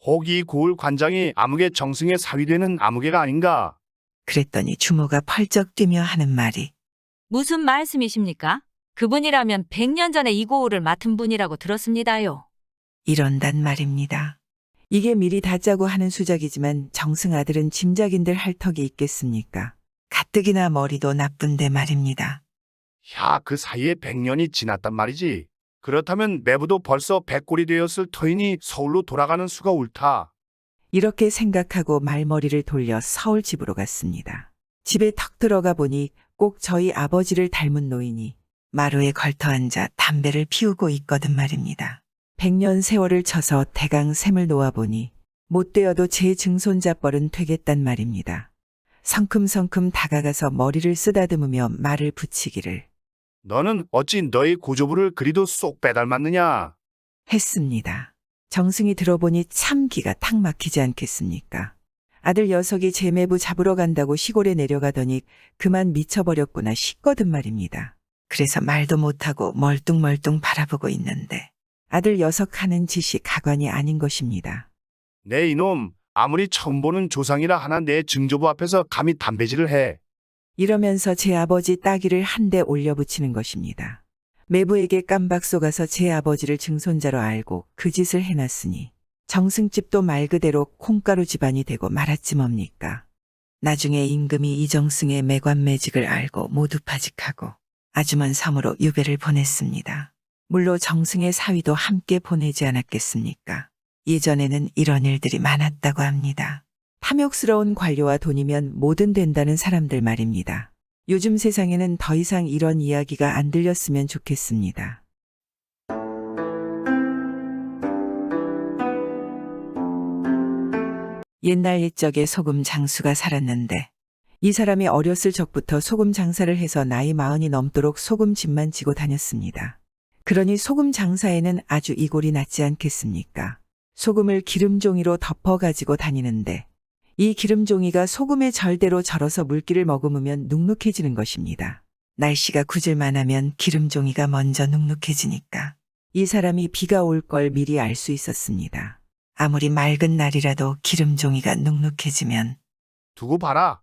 Speaker 6: 혹이 고을 관장이 아무개 정승의 사위되는 아무개가 아닌가?
Speaker 1: 그랬더니 주모가 펄쩍 뛰며 하는 말이
Speaker 8: 무슨 말씀이십니까? 그분이라면 100년 전에 이 고을을 맡은 분이라고 들었습니다요.
Speaker 1: 이런단 말입니다. 이게 미리 다 짜고 하는 수작이지만 정승 아들은 짐작인들 할 턱이 있겠습니까? 가뜩이나 머리도 나쁜데 말입니다.
Speaker 6: 야, 그 사이에 100년이 지났단 말이지. 그렇다면 매부도 벌써 100골이 되었을 터이니 서울로 돌아가는 수가 옳다.
Speaker 1: 이렇게 생각하고 말머리를 돌려 서울 집으로 갔습니다. 집에 턱 들어가 보니 꼭 저희 아버지를 닮은 노인이 마루에 걸터 앉아 담배를 피우고 있거든 말입니다. 100년 세월을 쳐서 대강 샘을 놓아보니 못되어도 제 증손자뻘은 되겠단 말입니다. 성큼성큼 다가가서 머리를 쓰다듬으며 말을 붙이기를
Speaker 6: 너는 어찌 너의 고조부를 그리도 쏙 빼닮았느냐?
Speaker 1: 했습니다. 정승이 들어보니 참 기가 탁 막히지 않겠습니까? 아들 녀석이 재매부 잡으러 간다고 시골에 내려가더니 그만 미쳐버렸구나 싶거든 말입니다. 그래서 말도 못하고 멀뚱멀뚱 바라보고 있는데 아들 녀석 하는 짓이 가관이 아닌 것입니다.
Speaker 6: 내 이놈, 아무리 처음 보는 조상이라 하나 내 증조부 앞에서 감히 담배질을 해.
Speaker 1: 이러면서 제 아버지 따귀를 한 대 올려붙이는 것입니다. 매부에게 깜박 속아서 제 아버지를 증손자로 알고 그 짓을 해놨으니 정승집도 말 그대로 콩가루 집안이 되고 말았지 뭡니까. 나중에 임금이 이정승의 매관매직을 알고 모두 파직하고 아주 먼 섬으로 유배를 보냈습니다. 물론 정승의 사위도 함께 보내지 않았겠습니까? 예전에는 이런 일들이 많았다고 합니다. 탐욕스러운 관료와 돈이면 뭐든 된다는 사람들 말입니다. 요즘 세상에는 더 이상 이런 이야기가 안 들렸으면 좋겠습니다. 옛날 옛적에 소금 장수가 살았는데 이 사람이 어렸을 적부터 소금 장사를 해서 나이 40이 넘도록 소금집만 지고 다녔습니다. 그러니 소금 장사에는 아주 이골이 났지 않겠습니까? 소금을 기름종이로 덮어가지고 다니는데 이 기름종이가 소금의 절대로 절어서 물기를 머금으면 눅눅해지는 것입니다. 날씨가 굳을만 하면 기름종이가 먼저 눅눅해지니까 이 사람이 비가 올 걸 미리 알 수 있었습니다. 아무리 맑은 날이라도 기름종이가 눅눅해지면
Speaker 6: 두고 봐라.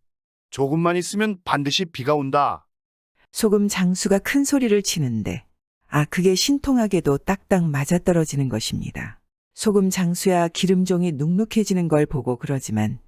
Speaker 6: 조금만 있으면 반드시 비가 온다.
Speaker 1: 소금 장수가 큰 소리를 치는데 그게 신통하게도 딱딱 맞아떨어지는 것입니다. 소금 장수야 기름종이 눅눅해지는 걸 보고 그러지만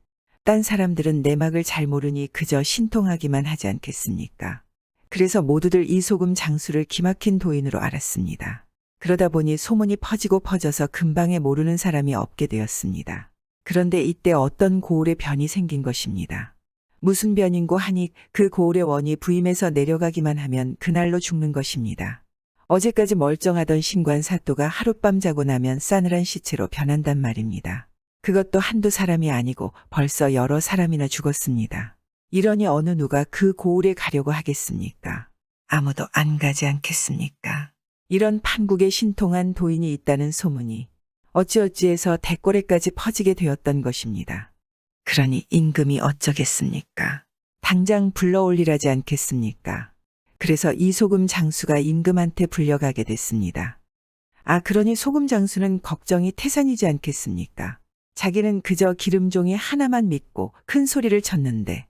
Speaker 1: 딴 사람들은 내막을 잘 모르니 그저 신통하기만 하지 않겠습니까? 그래서 모두들 이 소금 장수를 기막힌 도인으로 알았습니다. 그러다 보니 소문이 퍼지고 퍼져서 근방에 모르는 사람이 없게 되었습니다. 그런데 이때 어떤 고을의 변이 생긴 것입니다. 무슨 변인고 하니 그 고을의 원이 부임해서 내려가기만 하면 그날로 죽는 것입니다. 어제까지 멀쩡하던 신관 사또가 하룻밤 자고 나면 싸늘한 시체로 변한단 말입니다. 그것도 한두 사람이 아니고 벌써 여러 사람이나 죽었습니다. 이러니 어느 누가 그 고을에 가려고 하겠습니까? 아무도 안 가지 않겠습니까? 이런 판국에 신통한 도인이 있다는 소문이 어찌어찌해서 대궐에까지 퍼지게 되었던 것입니다. 그러니 임금이 어쩌겠습니까? 당장 불러올리라지 않겠습니까? 그래서 이 소금 장수가 임금한테 불려가게 됐습니다. 그러니 소금 장수는 걱정이 태산이지 않겠습니까? 자기는 그저 기름종이 하나만 믿고 큰 소리를 쳤는데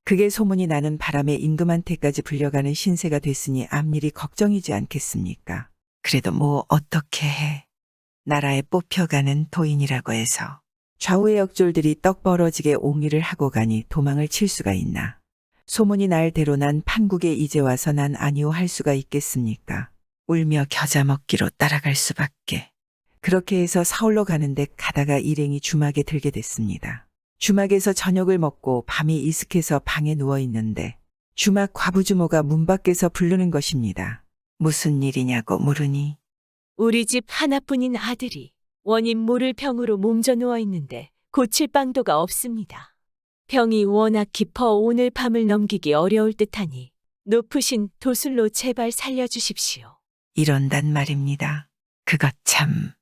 Speaker 1: 그게 소문이 나는 바람에 임금한테까지 불려가는 신세가 됐으니 앞일이 걱정이지 않겠습니까? 그래도 뭐 어떻게 해. 나라에 뽑혀가는 도인이라고 해서 좌우의 역졸들이 떡 벌어지게 옹의를 하고 가니 도망을 칠 수가 있나. 소문이 날 대로 난 판국에 이제 와서 난 아니오 할 수가 있겠습니까? 울며 겨자 먹기로 따라갈 수밖에. 그렇게 해서 서울로 가는데 가다가 일행이 주막에 들게 됐습니다. 주막에서 저녁을 먹고 밤이 이슥해서 방에 누워 있는데 주막 과부주모가 문 밖에서 부르는 것입니다. 무슨 일이냐고 물으니
Speaker 7: 우리 집 하나뿐인 아들이 원인 모를 병으로 몸져 누워 있는데 고칠 방도가 없습니다. 병이 워낙 깊어 오늘 밤을 넘기기 어려울 듯하니 높으신 도술로 제발 살려주십시오.
Speaker 1: 이런단 말입니다. 그것 참.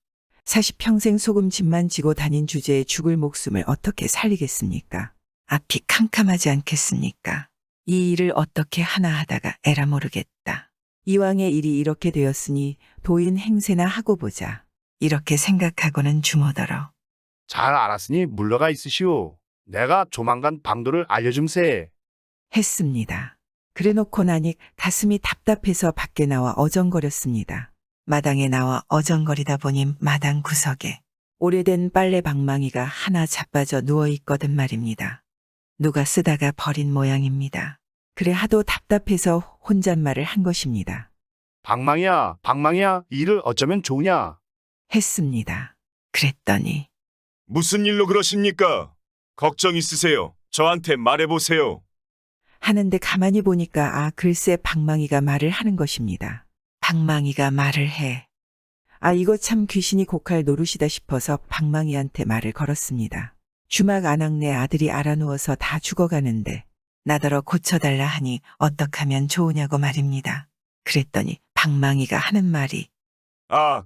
Speaker 1: 40평생 소금집만 지고 다닌 주제에 죽을 목숨을 어떻게 살리겠습니까? 앞이 캄캄하지 않겠습니까? 이 일을 어떻게 하나 하다가 에라 모르겠다. 이왕의 일이 이렇게 되었으니 도인 행세나 하고 보자. 이렇게 생각하고는 주모더러
Speaker 6: 잘 알았으니 물러가 있으시오. 내가 조만간 방도를 알려줌세.
Speaker 1: 했습니다. 그래놓고 나니 가슴이 답답해서 밖에 나와 어정거렸습니다. 마당에 나와 어정거리다 보니 마당 구석에 오래된 빨래 방망이가 하나 자빠져 누워있거든 말입니다. 누가 쓰다가 버린 모양입니다. 그래 하도 답답해서 혼잣말을 한 것입니다.
Speaker 6: 방망이야, 방망이야, 일을 어쩌면 좋으냐?
Speaker 1: 했습니다. 그랬더니
Speaker 12: 무슨 일로 그러십니까? 걱정 있으세요. 저한테 말해보세요.
Speaker 1: 하는데 가만히 보니까 글쎄 방망이가 말을 하는 것입니다. 방망이가 말을 해. 이거 참 귀신이 곡할 노릇이다 싶어서 방망이한테 말을 걸었습니다. 주막 안악내 아들이 알아누워서 다 죽어가는데 나더러 고쳐달라 하니 어떡하면 좋으냐고 말입니다. 그랬더니 방망이가 하는 말이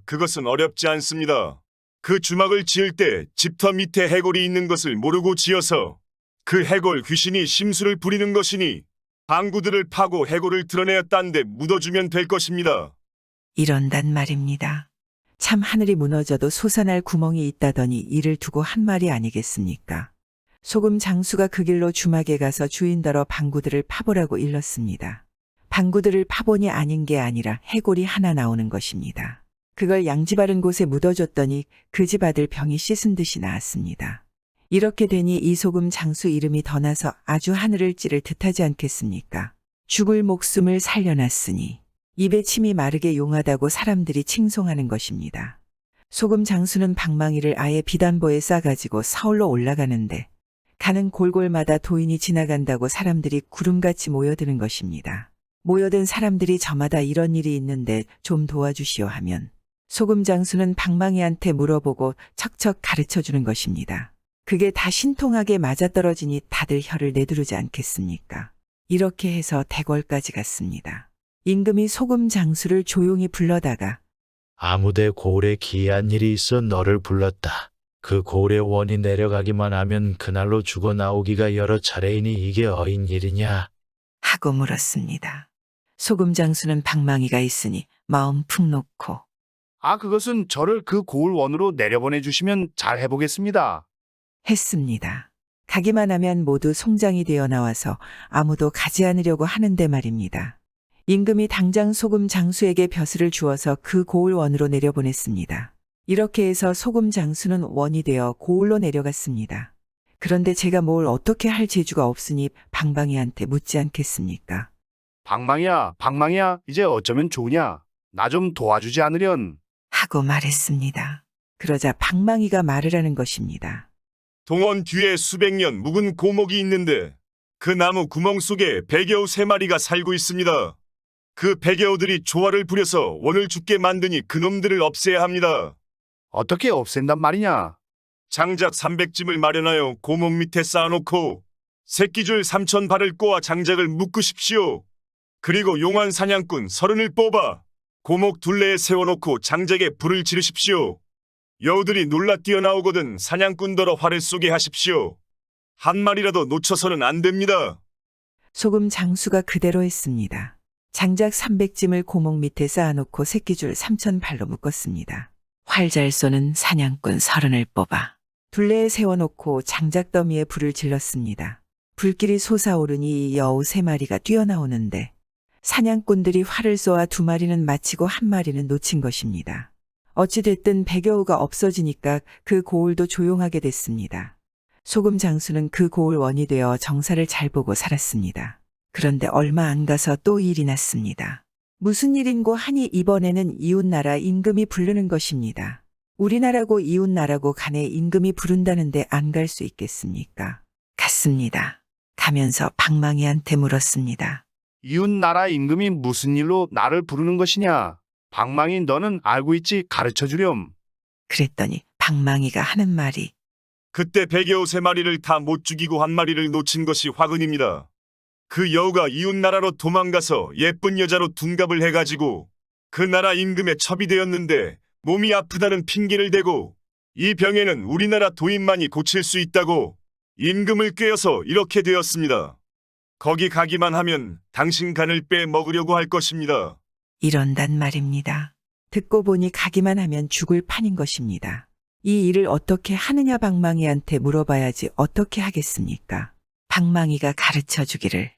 Speaker 12: 그것은 어렵지 않습니다. 그 주막을 지을 때 집터 밑에 해골이 있는 것을 모르고 지어서 그 해골 귀신이 심술을 부리는 것이니 방구들을 파고 해골을 드러내었다는 데 묻어주면 될 것입니다.
Speaker 1: 이런단 말입니다. 참 하늘이 무너져도 솟아날 구멍이 있다더니 이를 두고 한 말이 아니겠습니까? 소금 장수가 그 길로 주막에 가서 주인더러 방구들을 파보라고 일렀습니다. 방구들을 파보니 아닌 게 아니라 해골이 하나 나오는 것입니다. 그걸 양지 바른 곳에 묻어줬더니 그 집 아들 병이 씻은 듯이 나았습니다. 이렇게 되니 이 소금 장수 이름이 더 나서 아주 하늘을 찌를 듯하지 않겠습니까? 죽을 목숨을 살려놨으니 입에 침이 마르게 용하다고 사람들이 칭송하는 것입니다. 소금 장수는 방망이를 아예 비단보에 싸가지고 서울로 올라가는데 가는 골골마다 도인이 지나간다고 사람들이 구름같이 모여드는 것입니다. 모여든 사람들이 저마다 이런 일이 있는데 좀 도와주시오 하면 소금 장수는 방망이한테 물어보고 척척 가르쳐주는 것입니다. 그게 다 신통하게 맞아떨어지니 다들 혀를 내두르지 않겠습니까? 이렇게 해서 대궐까지 갔습니다. 임금이 소금 장수를 조용히 불러다가
Speaker 2: 아무데 고을에 기이한 일이 있어 너를 불렀다. 그 고을의 원이 내려가기만 하면 그날로 죽어 나오기가 여러 차례이니 이게 어인 일이냐?
Speaker 1: 하고 물었습니다. 소금 장수는 방망이가 있으니 마음 푹 놓고
Speaker 6: 그것은 저를 그 고을 원으로 내려보내 주시면 잘 해보겠습니다.
Speaker 1: 했습니다. 가기만 하면 모두 송장이 되어 나와서 아무도 가지 않으려고 하는데 말입니다. 임금이 당장 소금 장수에게 벼슬을 주어서 그 고을 원으로 내려보냈습니다. 이렇게 해서 소금 장수는 원이 되어 고을로 내려갔습니다. 그런데 제가 뭘 어떻게 할 재주가 없으니 방방이한테 묻지 않겠습니까?
Speaker 6: 방망이야, 이제 어쩌면 좋으냐? 나 좀 도와주지 않으련?
Speaker 1: 하고 말했습니다. 그러자 방망이가 말을 하는 것입니다.
Speaker 12: 동원 뒤에 수백 년 묵은 고목이 있는데 그 나무 구멍 속에 백여우 3마리가 살고 있습니다. 그 백여우들이 조화를 부려서 원을 죽게 만드니 그놈들을 없애야 합니다.
Speaker 6: 어떻게 없앤단 말이냐?
Speaker 12: 장작 300짐을 마련하여 고목 밑에 쌓아놓고 새끼줄 3,000발을 꼬아 장작을 묶으십시오. 그리고 용한 사냥꾼 30을 뽑아 고목 둘레에 세워놓고 장작에 불을 지르십시오. 여우들이 놀라 뛰어나오거든 사냥꾼더러 활을 쏘게 하십시오. 한 마리라도 놓쳐서는 안 됩니다.
Speaker 1: 소금 장수가 그대로 했습니다. 장작 300짐을 고목 밑에 쌓아놓고 새끼줄 3,000발로 묶었습니다. 활 잘 쏘는 사냥꾼 30을 뽑아 둘레에 세워놓고 장작 더미에 불을 질렀습니다. 불길이 솟아오르니 이 여우 3마리가 뛰어나오는데 사냥꾼들이 활을 쏘아 2마리는 마치고 1마리는 놓친 것입니다. 어찌됐든 백여우가 없어지니까 그 고을도 조용하게 됐습니다. 소금 장수는 그 고을 원이 되어 정사를 잘 보고 살았습니다. 그런데 얼마 안 가서 또 일이 났습니다. 무슨 일인고 하니 이번에는 이웃나라 임금이 부르는 것입니다. 우리나라고 이웃나라고 간에 임금이 부른다는데 안 갈 수 있겠습니까? 갔습니다. 가면서 방망이한테 물었습니다.
Speaker 6: 이웃나라 임금이 무슨 일로 나를 부르는 것이냐? 방망이 너는 알고 있지 가르쳐 주렴.
Speaker 1: 그랬더니 방망이가 하는 말이
Speaker 12: 그때 백여우 3마리를 다 못 죽이고 1마리를 놓친 것이 화근입니다. 그 여우가 이웃나라로 도망가서 예쁜 여자로 둔갑을 해가지고 그 나라 임금의 첩이 되었는데 몸이 아프다는 핑계를 대고 이 병에는 우리나라 도인만이 고칠 수 있다고 임금을 꾀어서 이렇게 되었습니다. 거기 가기만 하면 당신 간을 빼먹으려고 할 것입니다.
Speaker 1: 이런단 말입니다. 듣고 보니 가기만 하면 죽을 판인 것입니다. 이 일을 어떻게 하느냐 방망이한테 물어봐야지 어떻게 하겠습니까? 방망이가 가르쳐 주기를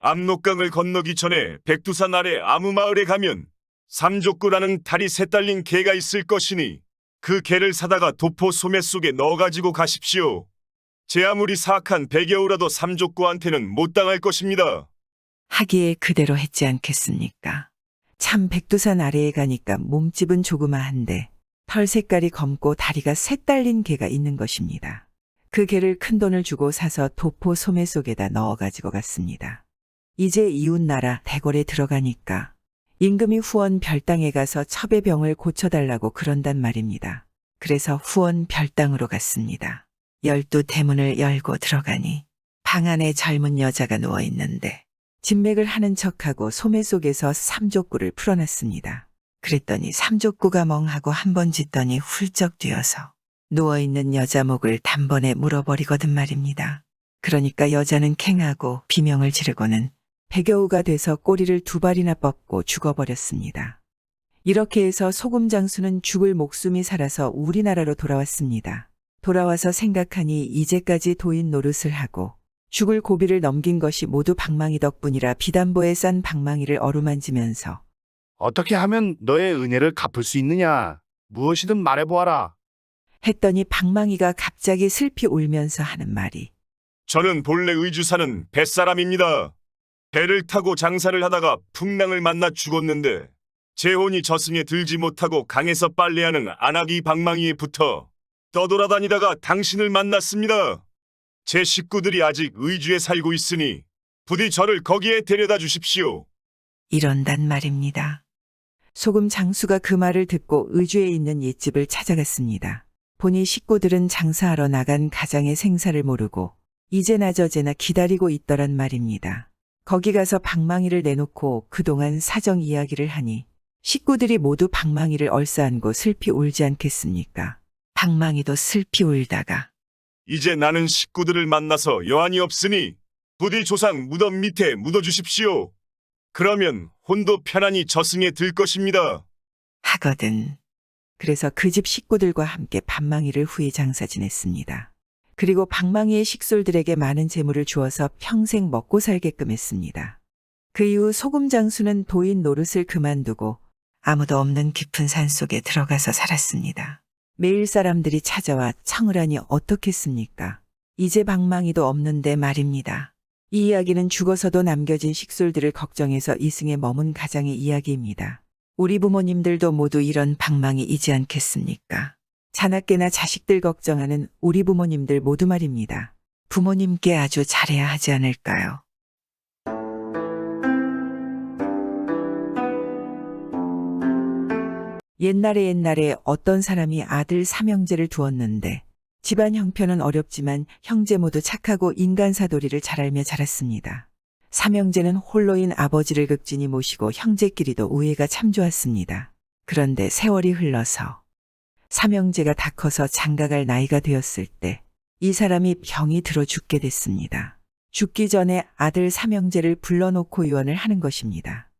Speaker 12: 압록강을 건너기 전에 백두산 아래 아무 마을에 가면 삼족구라는 다리 3 달린 개가 있을 것이니 그 개를 사다가 도포 소매 속에 넣어가지고 가십시오. 제 아무리 사악한 백여우라도 삼족구한테는 못 당할 것입니다.
Speaker 1: 하기에 그대로 했지 않겠습니까? 참 백두산 아래에 가니까 몸집은 조그마한데 털 색깔이 검고 다리가 3 달린 개가 있는 것입니다. 그 개를 큰돈을 주고 사서 도포 소매 속에다 넣어가지고 갔습니다. 이제 이웃나라 대궐에 들어가니까 임금이 후원 별당에 가서 첩의 병을 고쳐달라고 그런단 말입니다. 그래서 후원 별당으로 갔습니다. 12 대문을 열고 들어가니 방 안에 젊은 여자가 누워있는데 진맥을 하는 척하고 소매 속에서 삼족구를 풀어놨습니다. 그랬더니 삼족구가 멍하고 한 번 짖더니 훌쩍 뛰어서 누워있는 여자 목을 단번에 물어버리거든 말입니다. 그러니까 여자는 캥하고 비명을 지르고는 백여우가 돼서 꼬리를 2발이나 뻗고 죽어버렸습니다. 이렇게 해서 소금장수는 죽을 목숨이 살아서 우리나라로 돌아왔습니다. 돌아와서 생각하니 이제까지 도인 노릇을 하고 죽을 고비를 넘긴 것이 모두 방망이 덕분이라 비단보에 싼 방망이를 어루만지면서
Speaker 6: 어떻게 하면 너의 은혜를 갚을 수 있느냐? 무엇이든 말해보아라.
Speaker 1: 했더니 방망이가 갑자기 슬피 울면서 하는 말이
Speaker 12: 저는 본래 의주 사는 뱃사람입니다. 배를 타고 장사를 하다가 풍랑을 만나 죽었는데 제 혼이 저승에 들지 못하고 강에서 빨래하는 안아기 방망이에 붙어 떠돌아다니다가 당신을 만났습니다. 제 식구들이 아직 의주에 살고 있으니 부디 저를 거기에 데려다 주십시오.
Speaker 1: 이런단 말입니다. 소금 장수가 그 말을 듣고 의주에 있는 옛집을 찾아갔습니다. 보니 식구들은 장사하러 나간 가장의 생사를 모르고 이제나 저제나 기다리고 있더란 말입니다. 거기 가서 방망이를 내놓고 그동안 사정 이야기를 하니 식구들이 모두 방망이를 얼싸안고 슬피 울지 않겠습니까? 방망이도 슬피 울다가
Speaker 12: 이제 나는 식구들을 만나서 여한이 없으니 부디 조상 무덤 밑에 묻어주십시오. 그러면 혼도 편안히 저승에 들 것입니다.
Speaker 1: 하거든. 그래서 그 집 식구들과 함께 방망이를 후에 장사 지냈습니다. 그리고 방망이의 식솔들에게 많은 재물을 주어서 평생 먹고 살게끔 했습니다. 그 이후 소금장수는 도인 노릇을 그만두고 아무도 없는 깊은 산속에 들어가서 살았습니다. 매일 사람들이 찾아와 청을 하니 어떻겠습니까? 이제 방망이도 없는데 말입니다. 이 이야기는 죽어서도 남겨진 식솔들을 걱정해서 이승에 머문 가장의 이야기입니다. 우리 부모님들도 모두 이런 방망이이지 않겠습니까? 자나깨나 자식들 걱정하는 우리 부모님들 모두 말입니다. 부모님께 아주 잘해야 하지 않을까요? 옛날에 어떤 사람이 아들 삼형제를 두었는데 집안 형편은 어렵지만 형제 모두 착하고 인간사도리를 잘 알며 자랐습니다. 삼형제는 홀로인 아버지를 극진히 모시고 형제끼리도 우애가 참 좋았습니다. 그런데 세월이 흘러서 삼형제가 다 커서 장가갈 나이가 되었을 때 이 사람이 병이 들어 죽게 됐습니다. 죽기 전에 아들 삼형제를 불러놓고 유언을 하는 것입니다.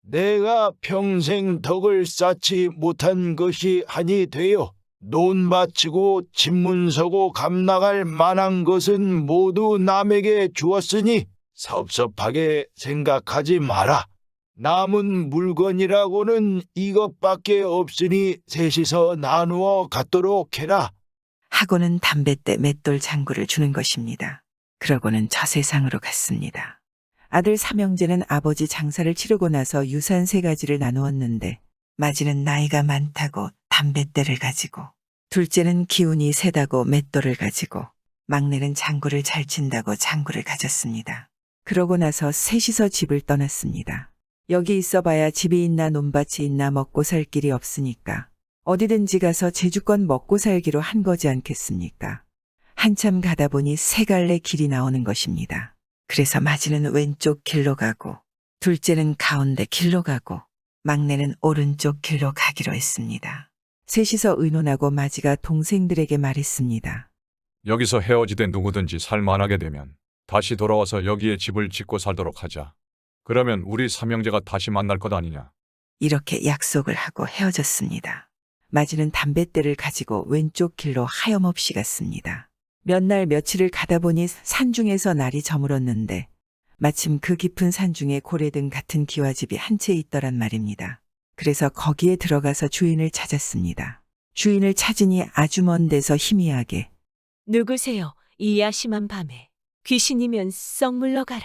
Speaker 2: 내가 평생 덕을 쌓지 못한 것이 한이 되어 논 바치고 집문 서고 감나갈 만한 것은 모두 남에게 주었으니 섭섭하게 생각하지 마라. 남은 물건이라고는 이것밖에 없으니 셋이서 나누어 갖도록 해라.
Speaker 1: 하고는 담뱃대 맷돌 장구를 주는 것입니다. 그러고는 저 세상으로 갔습니다. 아들 삼형제는 아버지 장사를 치르고 나서 유산 3가지를 나누었는데 마지는 나이가 많다고 담뱃대를 가지고, 둘째는 기운이 세다고 맷돌을 가지고, 막내는 장구를 잘 친다고 장구를 가졌습니다. 그러고 나서 셋이서 집을 떠났습니다. 여기 있어봐야 집이 있나 논밭이 있나 먹고 살 길이 없으니까 어디든지 가서 제주권 먹고 살기로 한 거지 않겠습니까? 한참 가다 보니 3갈래 길이 나오는 것입니다. 그래서 마지는 왼쪽 길로 가고, 둘째는 가운데 길로 가고, 막내는 오른쪽 길로 가기로 했습니다. 셋이서 의논하고 마지가 동생들에게 말했습니다.
Speaker 10: 여기서 헤어지되 누구든지 살만하게 되면 다시 돌아와서 여기에 집을 짓고 살도록 하자. 그러면 우리 삼형제가 다시 만날 것 아니냐.
Speaker 1: 이렇게 약속을 하고 헤어졌습니다. 마지는 담뱃대를 가지고 왼쪽 길로 하염없이 갔습니다. 몇 날 며칠을 가다 보니 산중에서 날이 저물었는데 마침 그 깊은 산중에 고래등 같은 기와집이 한 채 있더란 말입니다. 그래서 거기에 들어가서 주인을 찾았습니다. 주인을 찾으니 아주 먼 데서 희미하게
Speaker 7: 누구세요? 이 야심한 밤에. 귀신이면 썩 물러가라.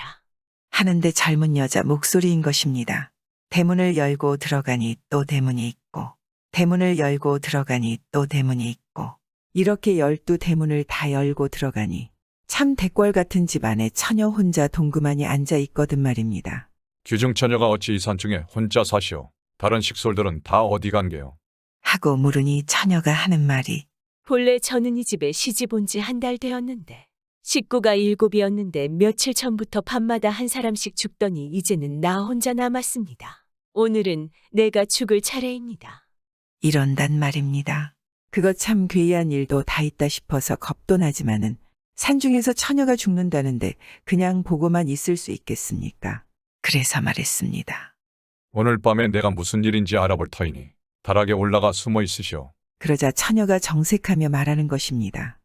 Speaker 1: 하는데 젊은 여자 목소리인 것입니다. 대문을 열고 들어가니 또 대문이 있고, 대문을 열고 들어가니 또 대문이 있고, 이렇게 12대문을 다 열고 들어가니 참 대궐 같은 집 안에 처녀 혼자 동그만이 앉아 있거든 말입니다.
Speaker 10: 귀중처녀가 어찌 이 산중에 혼자 사시오? 다른 식솔들은 다 어디 간 게요?
Speaker 1: 하고 물으니 처녀가 하는 말이
Speaker 7: 본래 저는 이 집에 시집 온 지 한 달 되었는데 식구가 7이었는데 며칠 전부터 밤마다 한 사람씩 죽더니 이제는 나 혼자 남았습니다. 오늘은 내가 죽을 차례입니다.
Speaker 1: 이런단 말입니다. 그거 참 괴이한 일도 다 있다 싶어서 겁도 나지만은 산중에서 처녀가 죽는다는데 그냥 보고만 있을 수 있겠습니까? 그래서 말했습니다.
Speaker 10: 오늘 밤에 내가 무슨 일인지 알아볼 터이니 다락에 올라가 숨어 있으시오.
Speaker 1: 그러자 처녀가 정색하며 말하는 것입니다.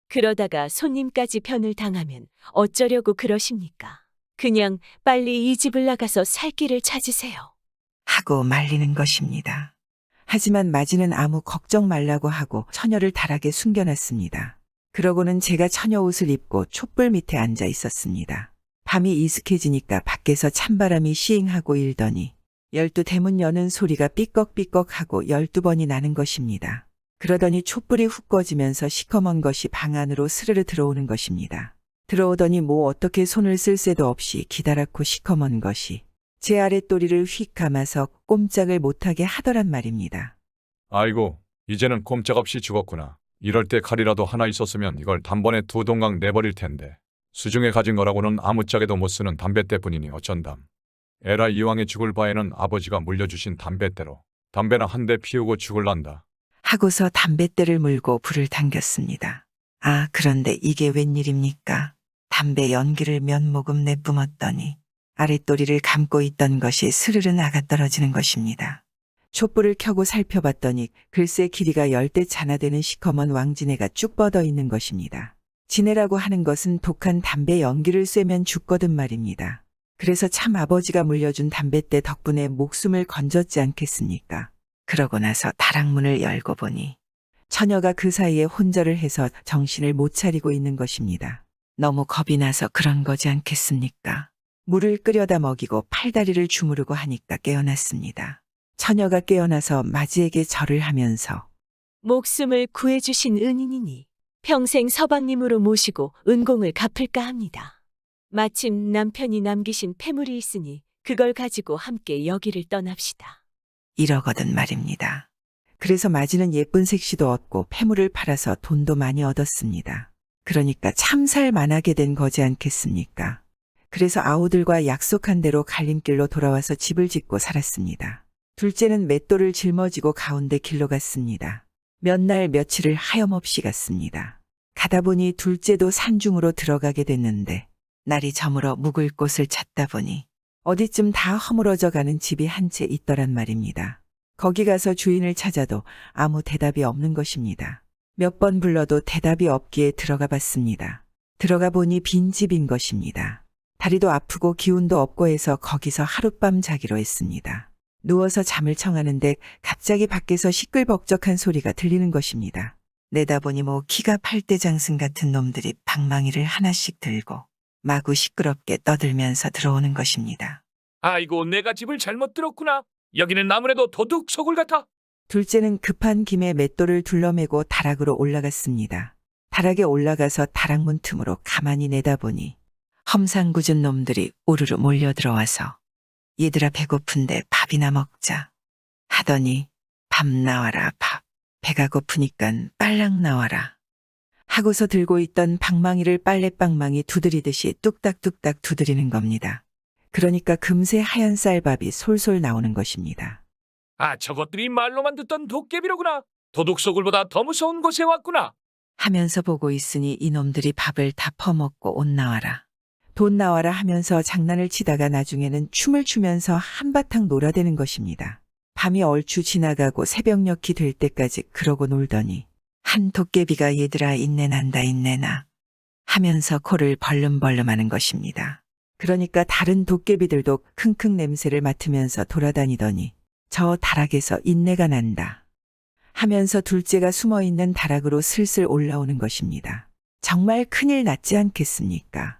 Speaker 7: 그러다가 손님까지 변을 당하면 어쩌려고 그러십니까? 그냥 빨리 이 집을 나가서 살 길을 찾으세요.
Speaker 1: 하고 말리는 것입니다. 하지만 마지는 아무 걱정 말라고 하고 처녀를 다락에 숨겨놨습니다. 그러고는 제가 처녀 옷을 입고 촛불 밑에 앉아 있었습니다. 밤이 이슥해지니까 밖에서 찬바람이 시잉하고 일더니 12대문 여는 소리가 삐걱삐걱하고 12번이 나는 것입니다. 그러더니 촛불이 훅 꺼지면서 시커먼 것이 방 안으로 스르르 들어오는 것입니다. 들어오더니 뭐 어떻게 손을 쓸 새도 없이 기다랗고 시커먼 것이 제 아랫도리를 휙 감아서 꼼짝을 못하게 하더란 말입니다.
Speaker 10: 아이고, 이제는 꼼짝없이 죽었구나. 이럴 때 칼이라도 하나 있었으면 이걸 단번에 2동강 내버릴 텐데. 수중에 가진 거라고는 아무짝에도 못 쓰는 담뱃대뿐이니 어쩐담. 에라 이왕에 죽을 바에는 아버지가 물려주신 담뱃대로 담배나 한 대 피우고 죽을란다.
Speaker 1: 하고서 담뱃대를 물고 불을 당겼습니다. 아, 그런데 이게 웬일입니까? 담배 연기를 몇 모금 내뿜었더니 아랫도리를 감고 있던 것이 스르르 나가 떨어지는 것입니다. 촛불을 켜고 살펴봤더니 글쎄 길이가 10대 차나 되는 시커먼 왕지네가 쭉 뻗어 있는 것입니다. 지네라고 하는 것은 독한 담배 연기를 쐬면 죽거든 말입니다. 그래서 참 아버지가 물려준 담뱃대 덕분에 목숨을 건졌지 않겠습니까? 그러고 나서 다락문을 열고 보니 처녀가 그 사이에 혼절을 해서 정신을 못 차리고 있는 것입니다. 너무 겁이 나서 그런 거지 않겠습니까? 물을 끓여다 먹이고 팔다리를 주무르고 하니까 깨어났습니다. 처녀가 깨어나서 마지에게 절을 하면서
Speaker 7: 목숨을 구해주신 은인이니 평생 서방님으로 모시고 은공을 갚을까 합니다. 마침 남편이 남기신 폐물이 있으니 그걸 가지고 함께 여기를 떠납시다.
Speaker 1: 이러거든 말입니다. 그래서 마지는 예쁜 색시도 얻고 폐물을 팔아서 돈도 많이 얻었습니다. 그러니까 참살 만하게 된 거지 않겠습니까? 그래서 아우들과 약속한 대로 갈림길로 돌아와서 집을 짓고 살았습니다. 둘째는 맷돌을 짊어지고 가운데 길로 갔습니다. 몇 날 며칠을 하염없이 갔습니다. 가다 보니 둘째도 산중으로 들어가게 됐는데 날이 저물어 묵을 곳을 찾다 보니 어디쯤 다 허물어져 가는 집이 한 채 있더란 말입니다. 거기 가서 주인을 찾아도 아무 대답이 없는 것입니다. 몇 번 불러도 대답이 없기에 들어가 봤습니다. 들어가 보니 빈집인 것입니다. 다리도 아프고 기운도 없고 해서 거기서 하룻밤 자기로 했습니다. 누워서 잠을 청하는데 갑자기 밖에서 시끌벅적한 소리가 들리는 것입니다. 내다보니 뭐 키가 8대 장승 같은 놈들이 방망이를 하나씩 들고 마구 시끄럽게 떠들면서 들어오는 것입니다.
Speaker 9: 아이고, 내가 집을 잘못 들었구나. 여기는 아무래도 도둑 소굴 같아.
Speaker 1: 둘째는 급한 김에 맷돌을 둘러매고 다락으로 올라갔습니다. 다락에 올라가서 다락문 틈으로 가만히 내다보니 험상궂은 놈들이 우르르 몰려들어와서 얘들아 배고픈데 밥이나 먹자 하더니 밥 나와라 밥. 배가 고프니깐 빨랑 나와라. 하고서 들고 있던 방망이를 빨래방망이 두드리듯이 뚝딱뚝딱 두드리는 겁니다. 그러니까 금세 하얀 쌀밥이 솔솔 나오는 것입니다.
Speaker 9: 아, 저것들이 말로만 듣던 도깨비로구나. 도둑 소굴보다 더 무서운 곳에 왔구나.
Speaker 1: 하면서 보고 있으니 이놈들이 밥을 다 퍼먹고 옷 나와라. 돈 나와라 하면서 장난을 치다가 나중에는 춤을 추면서 한바탕 놀아대는 것입니다. 밤이 얼추 지나가고 새벽녘이 될 때까지 그러고 놀더니 한 도깨비가 얘들아 인내난다 인내나 하면서 코를 벌름벌름 하는 것입니다. 그러니까 다른 도깨비들도 킁킁 냄새를 맡으면서 돌아다니더니 저 다락에서 인내가 난다 하면서 둘째가 숨어있는 다락으로 슬슬 올라오는 것입니다. 정말 큰일 났지 않겠습니까?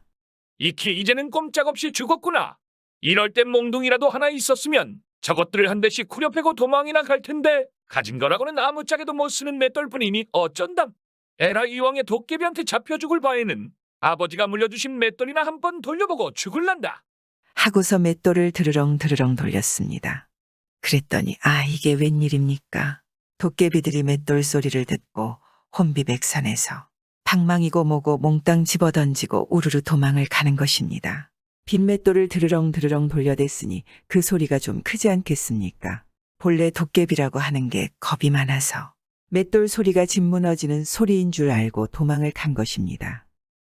Speaker 9: 이키 이제는 꼼짝없이 죽었구나. 이럴 땐 몽둥이라도 하나 있었으면 저것들을 한 대씩 후려패고 도망이나 갈 텐데 가진 거라고는 아무짝에도 못 쓰는 맷돌뿐이니 어쩐담. 에라 이왕에 도깨비한테 잡혀 죽을 바에는 아버지가 물려주신 맷돌이나 한번 돌려보고 죽을란다.
Speaker 1: 하고서 맷돌을 드르렁 드르렁 돌렸습니다. 그랬더니 아 이게 웬일입니까? 도깨비들이 맷돌 소리를 듣고 혼비백산에서 방망이고 뭐고 몽땅 집어던지고 우르르 도망을 가는 것입니다. 빈맷돌을 드르렁 돌려댔으니 그 소리가 좀 크지 않겠습니까? 본래 도깨비라고 하는 게 겁이 많아서 맷돌 소리가 집 무너지는 소리인 줄 알고 도망을 간 것입니다.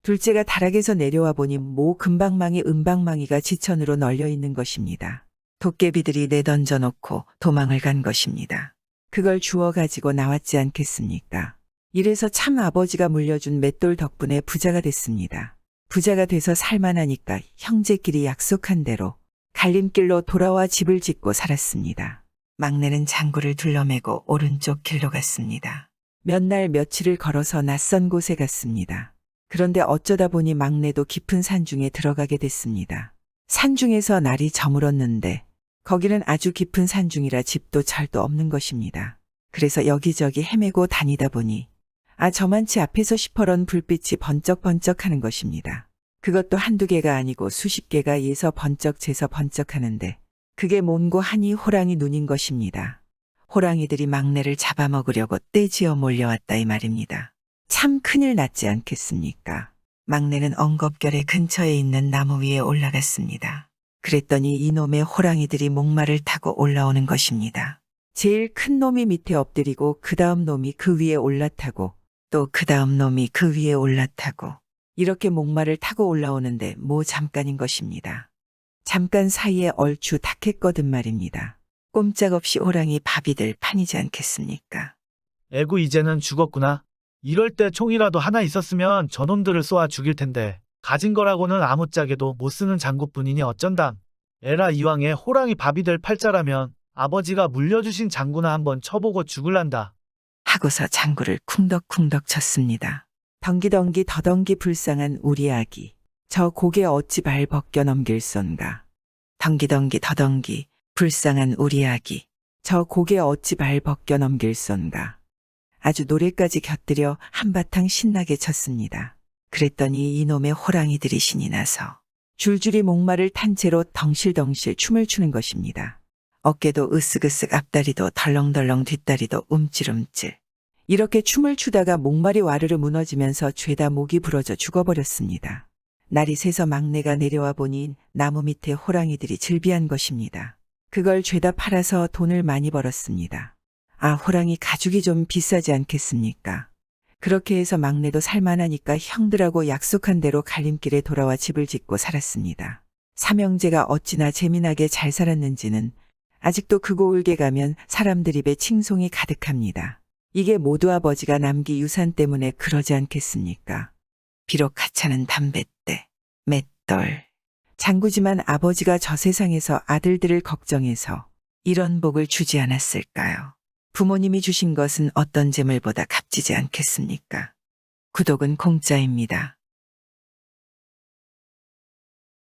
Speaker 1: 둘째가 다락에서 내려와 보니 모 금방망이 은방망이가 지천으로 널려 있는 것입니다. 도깨비들이 내던져 놓고 도망을 간 것입니다. 그걸 주워 가지고 나왔지 않겠습니까? 이래서 참 아버지가 물려준 맷돌 덕분에 부자가 됐습니다. 부자가 돼서 살만하니까 형제끼리 약속한 대로 갈림길로 돌아와 집을 짓고 살았습니다. 막내는 장구를 둘러매고 오른쪽 길로 갔습니다. 몇 날 며칠을 걸어서 낯선 곳에 갔습니다. 그런데 어쩌다 보니 막내도 깊은 산중에 들어가게 됐습니다. 산중에서 날이 저물었는데 거기는 아주 깊은 산중이라 집도 절도 없는 것입니다. 그래서 여기저기 헤매고 다니다 보니 저만치 앞에서 시퍼런 불빛이 번쩍번쩍하는 것입니다. 그것도 한두 개가 아니고 수십 개가 예서 번쩍 재서 번쩍하는데 그게 뭔고 하니 호랑이 눈인 것입니다. 호랑이들이 막내를 잡아먹으려고 떼지어 몰려왔다 이 말입니다. 참 큰일 났지 않겠습니까? 막내는 엉겁결에 근처에 있는 나무 위에 올라갔습니다. 그랬더니 이놈의 호랑이들이 목마를 타고 올라오는 것입니다. 제일 큰 놈이 밑에 엎드리고 그 다음 놈이 그 위에 올라타고 또 그 다음 놈이 그 위에 올라타고 이렇게 목마를 타고 올라오는데 뭐 잠깐인 것입니다. 잠깐 사이에 얼추 닥했거든 말입니다. 꼼짝없이 호랑이 밥이들 판이지 않겠습니까?
Speaker 13: 에구 이제는 죽었구나. 이럴 때 총이라도 하나 있었으면 저놈들을 쏘아 죽일 텐데 가진 거라고는 아무짝에도 못 쓰는 장구뿐이니 어쩐담. 에라 이왕에 호랑이 밥이 될 팔자라면 아버지가 물려주신 장구나 한번 쳐보고 죽을란다.
Speaker 1: 하고서 장구를 쿵덕쿵덕 쳤습니다. 덩기덩기 더덩기 불쌍한 우리 아기. 저 고개 어찌 발 벗겨 넘길손가. 덩기덩기 더덩기 불쌍한 우리 아기. 저 고개 어찌 발 벗겨 넘길손가. 아주 노래까지 곁들여 한바탕 신나게 쳤습니다. 그랬더니 이놈의 호랑이들이 신이 나서 줄줄이 목마를 탄 채로 덩실덩실 춤을 추는 것입니다. 어깨도 으쓱으쓱 앞다리도 덜렁덜렁 뒷다리도 움찔움찔. 이렇게 춤을 추다가 목말이 와르르 무너지면서 죄다 목이 부러져 죽어버렸습니다. 날이 새서 막내가 내려와 보니 나무 밑에 호랑이들이 즐비한 것입니다. 그걸 죄다 팔아서 돈을 많이 벌었습니다. 호랑이 가죽이 좀 비싸지 않겠습니까? 그렇게 해서 막내도 살만하니까 형들하고 약속한 대로 갈림길에 돌아와 집을 짓고 살았습니다. 삼형제가 어찌나 재미나게 잘 살았는지는 아직도 그 고을에 가면 사람들 입에 칭송이 가득합니다. 이게 모두 아버지가 남기 유산 때문에 그러지 않겠습니까? 비록 하찮은 담뱃대, 맷돌, 장구지만 아버지가 저 세상에서 아들들을 걱정해서 이런 복을 주지 않았을까요? 부모님이 주신 것은 어떤 재물보다 값지지 않겠습니까? 구독은 공짜입니다.